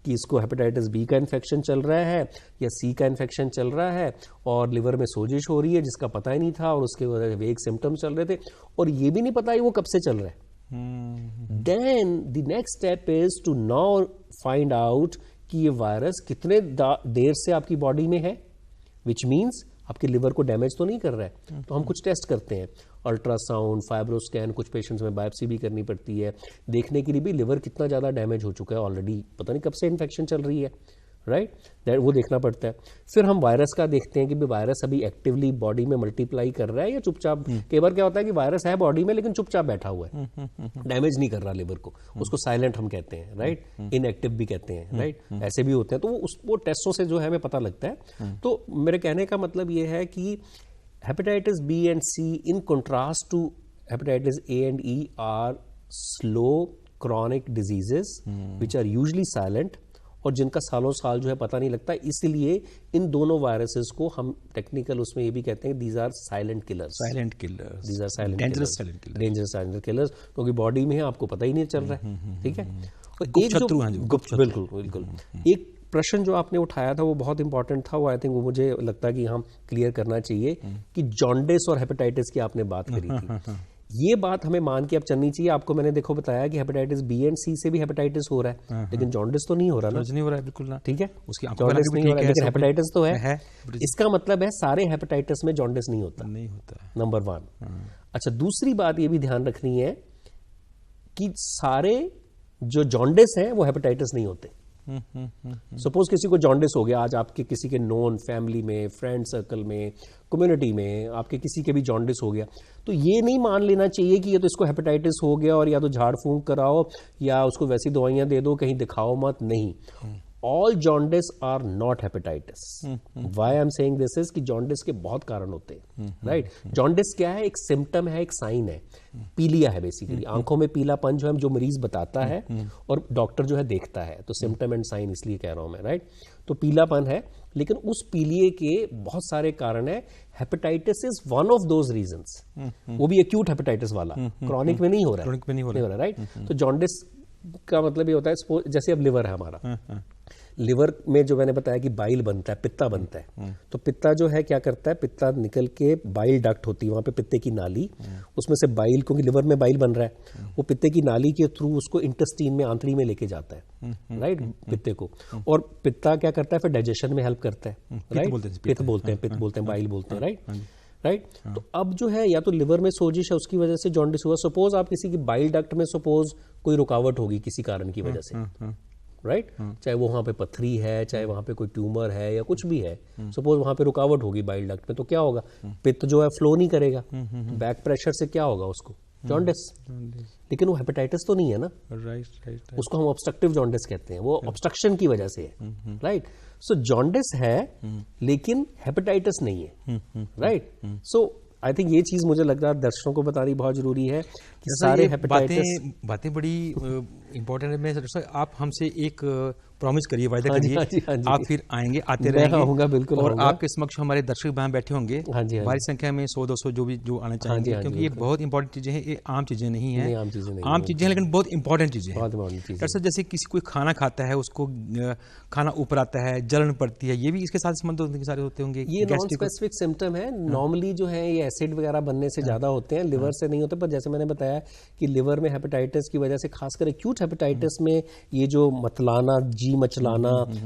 कि इसको हेपेटाइटिस बी का इन्फेक्शन चल रहा है या सी का इन्फेक्शन चल रहा है और लिवर में सोजिश हो रही है जिसका पता ही नहीं था, और उसके वजह से वेग सिम्टम चल रहे थे और ये भी नहीं पता ही वो कब से चल रहा है। Then the next step is to now find out कि ये वायरस कितने देर से आपकी बॉडी में है, विच मीन्स आपके लिवर को डैमेज तो नहीं कर रहा है। तो हम कुछ टेस्ट करते हैं, अल्ट्रासाउंड, फाइब्रोस्कैन, कुछ पेशेंट्स में बायोप्सी भी करनी पड़ती है देखने के लिए भी लिवर कितना ज़्यादा डैमेज हो चुका है ऑलरेडी, पता नहीं कब से इन्फेक्शन चल रही है, राइट, वो देखना पड़ता है। फिर हम वायरस का देखते हैं कि वायरस अभी एक्टिवली बॉडी में मल्टीप्लाई कर रहा है या चुपचाप। कई बार क्या होता है कि वायरस है बॉडी में लेकिन चुपचाप बैठा हुआ है, डैमेज नहीं कर रहा लिवर को, उसको साइलेंट हम कहते हैं, राइट, इनएक्टिव भी कहते हैं, राइट, ऐसे भी होते हैं। तो वो टेस्टों से जो है हमें पता लगता है। तो मेरे कहने का मतलब ये है कि hepatitis B and C in contrast to hepatitis A and E are slow chronic diseases which are usually silent और जिनका सालों साल जो है पता नहीं लगता। इसलिए इन दोनों वायरसेस को हम टेक्निकल उसमें ये भी कहते हैं these are silent killers, these are silent dangerous silent killers, क्योंकि बॉडी में है आपको पता ही नहीं चल रहा है, ठीक है। और एक जो गुप्त, बिल्कुल एक प्रश्न जो आपने उठाया था वो बहुत इंपॉर्टेंट था, वो आई थिंक वो मुझे लगता है कि हम क्लियर करना चाहिए कि जॉन्डिस और हेपेटाइटिस की आपने बात करी थी। ये बात हमें मान के अब चलनी चाहिए। आपको मैंने देखो बताया कि हेपेटाइटिस बी एंड सी से भी हेपेटाइटिस हो रहा है, लेकिन जॉन्डिस तो नहीं हो रहा ना, नहीं हो रहा है, बिल्कुल ना, ठीक है, उसकी जॉन्डिस नहीं हो रहा है लेकिन हेपेटाइटिस तो है। इसका मतलब है सारे हेपेटाइटिस में जॉन्डिस नहीं होता, नंबर 1। अच्छा, दूसरी बात ये भी ध्यान रखनी है कि सारे जो जॉन्डिस हैं वो हेपेटाइटिस नहीं होते। सपोज किसी को जॉन्डिस हो गया, आज आपके किसी के नोन फैमिली में, फ्रेंड सर्कल में, कम्युनिटी में आपके किसी के भी जॉन्डिस हो गया, तो ये नहीं मान लेना चाहिए कि ये तो इसको हेपेटाइटिस हो गया और या तो झाड़ फूंक कराओ या उसको वैसी दवाइयां दे दो, कहीं दिखाओ मत, नहीं। All jaundice are not hepatitis. Why I am saying this is कि जॉन्डिस के बहुत कारण होते हैं, राइट। जॉन्डिस क्या है? एक सिम्टम है, एक साइन है, पीलिया है बेसिकली, आंखों में पीलापन जो है जो मरीज बताता है और डॉक्टर जो है देखता है, तो सिम्टम एंड साइन इसलिए कह रहा हूं मैं, राइट। तो पीलापन है, लेकिन उस पीलिए के बहुत सारे कारण है। Hepatitis is one of those reasons, वो भी एक्यूट हेपेटाइटिस वाला, क्रॉनिक में नहीं हो रहा है, राइट। तो जॉन्डिस का मतलब ये होता है, जैसे अब लिवर है हमारा, लिवर में जो मैंने बताया कि बाइल बनता है, पित्ता बनता है, तो पित्ता जो है क्या करता है, पित्ता निकल के बाइल डक्ट होती है वहां पे, पित्ते की नाली, उसमें से बाइल, क्योंकि लिवर में बाइल बन रहा है, वो पित्ते की नाली के थ्रू उसको इंटेस्टीन में, आंतड़ी में लेके जाता है, राइट, पित्ते को। और पित्ता क्या करता है फिर डाइजेशन में हेल्प करता है, राइट, पित्त बोलते हैं, बाइल बोलते हैं, राइट। तो अब जो है या तो लिवर में सोजिश है उसकी वजह से जॉन्डिस हुआ, सपोज आप किसी की बाइल डक्ट में सपोज कोई रुकावट होगी किसी कारण की वजह से, राइट, चाहे वो वहां पे पथरी है, चाहे वहां पे कोई ट्यूमर है या कुछ भी है, सपोज वहां पे रुकावट होगी बाइल डक्ट में, तो क्या होगा, पित्त जो है फ्लो नहीं करेगा, बैक प्रेशर से क्या होगा उसको, जॉन्डिस। लेकिन वो हेपेटाइटिस तो नहीं है ना, राइट, उसको हम ऑब्स्ट्रक्टिव जॉन्डिस कहते हैं, वो ऑब्स्ट्रक्शन की वजह से है, राइट। सो जॉन्डिस है लेकिन हेपेटाइटिस नहीं है, राइट। सो आई थिंक ये चीज मुझे लग रहा है दर्शकों को बतानी बहुत जरूरी है कि सारे हेपेटाइटिस बातें बड़ी इंपॉर्टेंट है। मैं आप हमसे एक प्रॉमिस करिए, वायदा करिए, आप फिर आएंगे, आते रहेंगे, बिल्कुल, और आपके समक्ष हमारे दर्शक वहां बैठे होंगे बड़ी संख्या में, 100-200 जो आना चाहेंगे, क्योंकि ये बहुत इंपॉर्टेंट चीजें हैं, ये आम चीजें नहीं है, आम चीजें हैं लेकिन बहुत इंपॉर्टेंट चीजें हैं। डॉक्टर साहब, जैसे किसी कोई खाना खाता है, उसको खाना ऊपर आता है, जलन पड़ती है, ये भी इसके साथ संबंध सारे होते होंगे। ये नॉन स्पेसिफिक सिम्टम है, नॉर्मली जो है ये एसिड वगैरह बनने से ज्यादा होते हैं, लिवर से नहीं होते। पर जैसे मैंने बताया कि लिवर में हेपेटाइटिस की वजह से, खासकर एक्यूट हेपेटाइटिस में, ये जो मतलाना, जी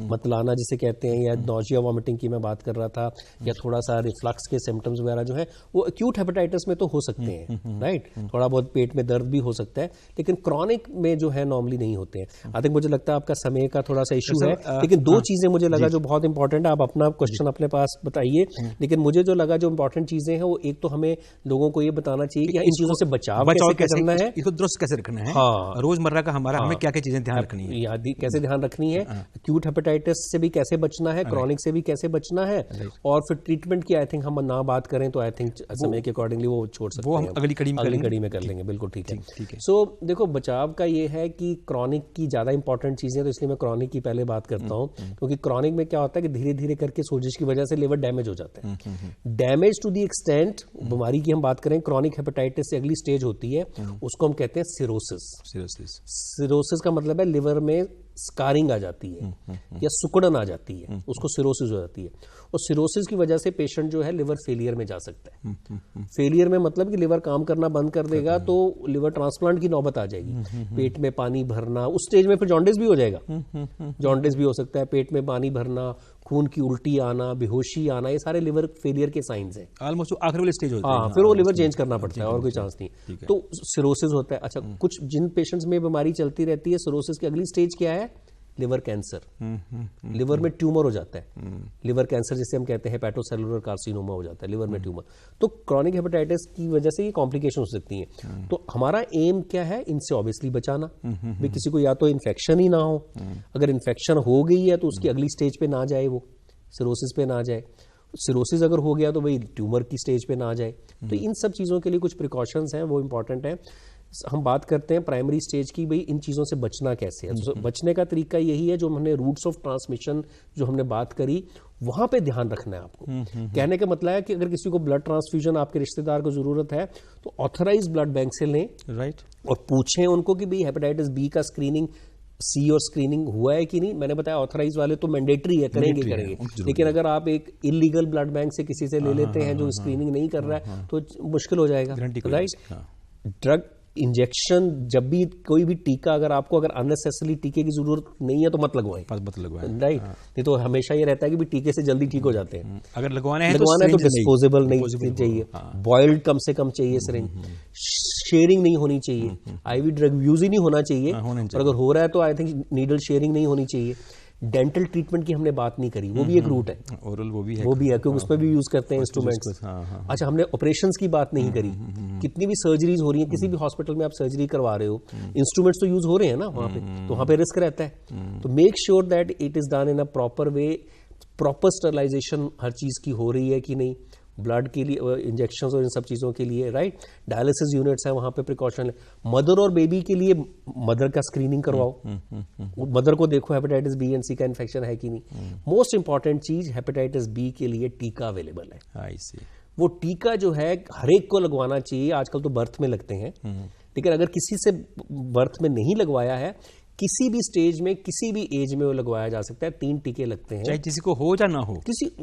मतलाना जिसे कहते हैं, या नौजिया वॉमिटिंग की मैं बात कर रहा था, या थोड़ा सा रिफ्लक्स के सिम्टम्स वगैरह जो है वो एक्यूट हेपेटाइटिस में तो हो सकते हैं, राइट, थोड़ा बहुत पेट में दर्द भी हो सकता है, लेकिन क्रॉनिक में जो है नॉर्मली नहीं होते हैं। आई थिंक मुझे लगता है आपका समय का थोड़ा सा इशू है, लेकिन दो चीजें मुझे लगा जो बहुत इंपॉर्टेंट है, आप अपना क्वेश्चन अपने पास बताइए, लेकिन मुझे जो लगा जो इंपॉर्टेंट चीजें हैं वो एक तो हमें लोगों को ये बताना चाहिए कि इन चीजों से बचाव कैसे करना है, इसको दुरुस्त कैसे रखना है, हाँ, रोजमर्रा का हमारा हमें क्या क्या चीजें ध्यान रखनी है, कैसे ध्यान रखनी है, एक्यूट हेपेटाइटिस से भी कैसे बचना है, क्रॉनिक से भी कैसे बचना है, और फिर ट्रीटमेंट की आई थिंक हम ना बात करें तो आई थिंक समय के अकॉर्डिंगली वो छोड़ सकते हैं, वो हम अगली कड़ी में कर लेंगे। बिल्कुल ठीक है। सो देखो, बचाव का ये है कि क्रॉनिक की ज्यादा इंपॉर्टेंट चीजें, तो इसलिए मैं क्रॉनिक की पहले बात करता हूँ, क्योंकि क्रॉनिक में क्या होता है कि धीरे धीरे करके सोजिश की वजह से लिवर डैमेज हो जाता है। डैमेज टू द एक्सटेंट, बीमारी की हम बात करें, क्रॉनिक हेपेटाइटिस से अगली स्टेज होती है, उसको हम कहते हैं सिरोसिस। सिरोसिस का मतलब है लिवर में स्कारिंग आ जाती है या सुकड़न आ जाती है, उसको सिरोसिस हो जाती है, और सिरोसिस की वजह से पेशेंट जो है लिवर फेलियर में जा सकता है। फेलियर में मतलब कि लिवर काम करना बंद कर देगा तो लिवर ट्रांसप्लांट की नौबत आ जाएगी, पेट में पानी भरना, उस स्टेज में फिर जॉन्डिस भी हो जाएगा, जॉन्डिस भी हो सकता है, पेट में पानी भरना, खून की उल्टी आना, बेहोशी आना, ये सारे लिवर फेलियर के साइंस हैं। ऑलमोस्ट आखिरी वाली स्टेज होती है। हाँ, फिर वो लिवर चेंज करना पड़ता है और कोई चांस नहीं, तो सिरोसिस होता है। अच्छा, कुछ जिन पेशेंट्स में बीमारी चलती रहती है, सिरोसिस की अगली स्टेज क्या है, लिवर कैंसर, लिवर में ट्यूमर हो जाता है, लिवर कैंसर जिसे हम कहते हैं हेपेटोसेलुलर कार्सिनोमा हो जाता है लिवर में ट्यूमर। तो क्रॉनिक हेपेटाइटिस की वजह से ये कॉम्प्लिकेशन हो सकती हैं। तो हमारा एम क्या है, इनसे ऑब्वियसली बचाना, भी किसी को या तो इन्फेक्शन ही ना हो, अगर इन्फेक्शन हो गई है तो उसकी अगली स्टेज पे ना जाए, वो सिरोसिस पे ना जाए, सिरोसिस अगर हो गया तो वही ट्यूमर की स्टेज पे ना जाए। तो इन सब चीज़ों के लिए कुछ प्रिकॉशंस हैं, वो इंपॉर्टेंट है। हम बात करते हैं प्राइमरी स्टेज की, भाई इन चीज़ों से बचना कैसे है। तो बचने का तरीका यही है, जो हमने रूट्स ऑफ ट्रांसमिशन जो हमने बात करी, वहां पे ध्यान रखना है आपको। कहने का मतलब है कि अगर किसी को ब्लड ट्रांसफ्यूजन आपके रिश्तेदार को जरूरत है तो ऑथराइज ब्लड बैंक से लें, राइट, और पूछें उनको कि भाई हेपेटाइटिस बी का स्क्रीनिंग सी और स्क्रीनिंग हुआ है कि नहीं। मैंने बताया ऑथराइज वाले तो मैंडेटरी है, करेंगे, लेकिन अगर आप एक इलीगल ब्लड बैंक से किसी से ले लेते हैं जो स्क्रीनिंग नहीं कर रहा है तो मुश्किल हो जाएगा, राइट। ड्रग इंजेक्शन, जब भी कोई भी टीका अगर अननेसेसरी टीके की जरूरत नहीं है तो मत लगवाएं, राइट। नहीं तो हमेशा ये रहता है कि भी टीके से जल्दी ठीक हो जाते हैं। अगर लगवाना है तो डिस्पोजेबल नहीं चाहिए, बॉइल्ड कम से कम चाहिए सिरिंज, शेयरिंग नहीं होनी चाहिए, आईवी ड्रग यूज ही नहीं होना चाहिए, और अगर हो रहा है तो आई थिंक नीडल शेयरिंग नहीं होनी चाहिए। डेंटल ट्रीटमेंट की हमने बात नहीं करी, वो भी एक रूट है, ओरल वो भी है क्योंकि उस पर भी यूज करते हैं इंस्ट्रूमेंट्स। अच्छा, हमने ऑपरेशंस की बात नहीं करी, कितनी भी सर्जरीज हो रही हैं, किसी भी हॉस्पिटल में आप सर्जरी करवा रहे हो, इंस्ट्रूमेंट्स तो यूज हो रहे हैं ना वहाँ पे, तो वहाँ पे रिस्क रहता है। तो make sure that it is done in a proper way, proper sterilisation हर चीज की हो रही है कि नहीं, ब्लड के लिए इंजेक्शंस और इन सब चीज़ों के लिए, राइट। डायलिसिस यूनिट्स हैं, वहाँ पे प्रिकॉशन है। मदर और बेबी के लिए मदर का स्क्रीनिंग करवाओ, मदर को देखो हेपेटाइटिस बी एंड सी का इन्फेक्शन है कि नहीं। मोस्ट इंपॉर्टेंट चीज, हेपेटाइटिस बी के लिए टीका अवेलेबल है। आई सी, वो टीका जो है हर एक को लगवाना चाहिए। आजकल तो बर्थ में लगते हैं, लेकिन अगर किसी से बर्थ में नहीं लगवाया है, किसी भी स्टेज में किसी भी एज में वो लगवाया जा सकता है। 3 टीके लगते हैं, चाहे किसी को हो या ना हो। किसी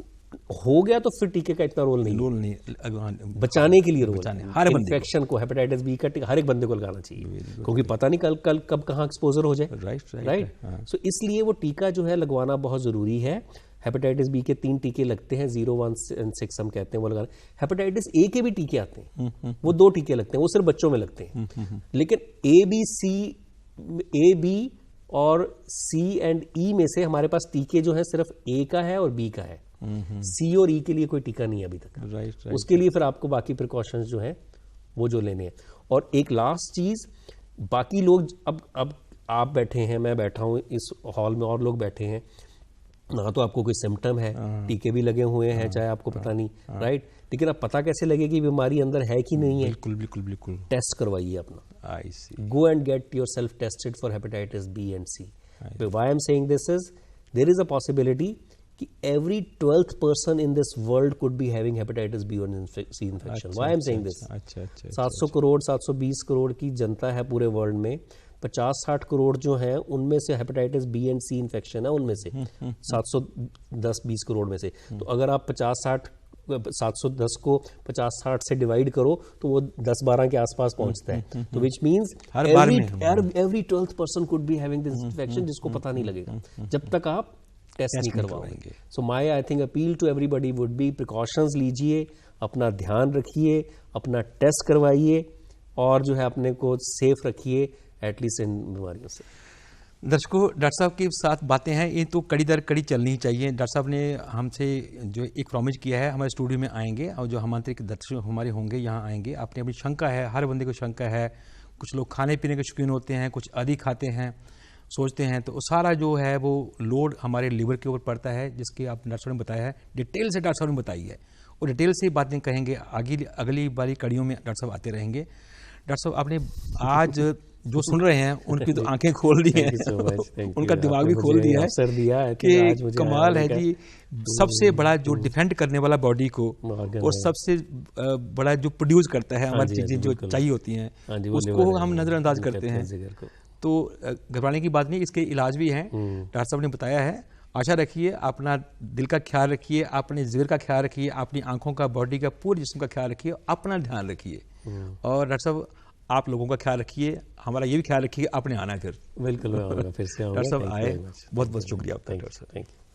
हो गया तो फिर टीके का इतना रोल नहीं, बचाने के लिए रोल है। इन्फेक्शन को, हेपेटाइटिस बी का टीका हर एक बंदे को लगाना चाहिए, क्योंकि पता नहीं कल कब कहाँ एक्सपोजर हो जाए, राइट। सो इसलिए वो टीका जो है लगवाना बहुत जरूरी है। हेपेटाइटिस बी के 3 टीके लगते हैं, 0, 1 और 6 हम कहते हैं, वो लगाना। हेपेटाइटिस ए के भी टीके आते हैं, वो 2 टीके लगते हैं, वो सिर्फ बच्चों में लगते हैं। लेकिन ए बी और सी एंड ई में से हमारे पास टीके जो है सिर्फ ए का है और बी का है, सी और ई के लिए कोई टीका नहीं है अभी तक, राइट। उसके लिए फिर आपको बाकी प्रिकॉशंस जो है वो जो लेने हैं। और एक लास्ट चीज, बाकी लोग, अब आप बैठे हैं, मैं बैठा हूं इस हॉल में, और लोग बैठे हैं ना, तो आपको कोई सिम्टम है, टीके भी लगे हुए हैं, चाहे आपको पता नहीं, राइट। लेकिन अब पता कैसे लगे कि बीमारी अंदर है कि नहीं है? बिल्कुल टेस्ट करवाइए अपना। I see, go and get yourself tested for hepatitis B and C. Why I am saying this is, there is a possibility कि every 12th person in this world could be having hepatitis B or C infection. Why I am saying this? 700 crore 720 crore की जनता है पूरे world में, 50-60 करोड़ जो हैं उनमें से hepatitis B and C infection है, उनमें से 710-20 करोड़ में से। तो अगर आप 50-60 710 को 50-60 से डिवाइड करो तो वो 10-12 के आसपास पहुंचता है, तो विच मीन्स हर बार में every 12th person could be having this infection, जिसको पता नहीं लगेगा जब तक आप टेस्ट नहीं करवाएंगे। So my I think appeal to everybody would be precautions लीजिए, अपना ध्यान रखिए, अपना टेस्ट करवाइए और जो है अपने को सेफ रखिए एटलीस्ट इन बीमारियों से। दर्शकों, डॉक्टर साहब के साथ बातें हैं, ये तो कड़ी दर कड़ी चलनी ही चाहिए। डॉक्टर साहब ने हमसे जो एक प्रॉमिस किया है, हमारे स्टूडियो में आएंगे और जो आमंत्रित दर्शक हमारे होंगे यहाँ आएंगे। आपने अपनी शंका है, हर बंदे को शंका है, कुछ लोग खाने पीने के शौकीन होते हैं, कुछ अधिक खाते हैं, सोचते हैं, तो सारा जो है वो लोड हमारे लिवर के ऊपर पड़ता है, जिसकी आप डॉक्टर साहब ने बताया है, डिटेल से डॉक्टर साहब ने बताई है और डिटेल से बातें कहेंगे। आगे अगली बारी कड़ियों में डॉक्टर साहब आते रहेंगे। डॉक्टर साहब, आपने आज जो सुन रहे हैं उनकी तो आंखें खोल दी हैं, उनका दिमाग भी खोल दिया है कि कमाल है जी। सबसे बड़ा जो डिफेंड करने वाला बॉडी को और सबसे बड़ा जो प्रोड्यूस करता है हमारी चीजें जो चाहिए होती हैं, उसको हम नजरअंदाज करते हैं। तो घबराने की बात नहीं, इसके इलाज भी हैं, डॉक्टर साहब ने बताया है। आशा रखिए, अपना दिल का ख्याल रखिए, अपने जिगर का ख्याल रखिए, अपनी आंखों का, बॉडी का, पूरे जिस्म का ख्याल रखिए, अपना ध्यान रखिए। और डॉक्टर साहब, आप लोगों का ख्याल रखिए, हमारा ये भी ख्याल रखिए, आपने आना है फिर। बिल्कुल, फिर से डॉक्टर साहब आए, बहुत बहुत शुक्रिया आपका डॉक्टर साहब। Thank you.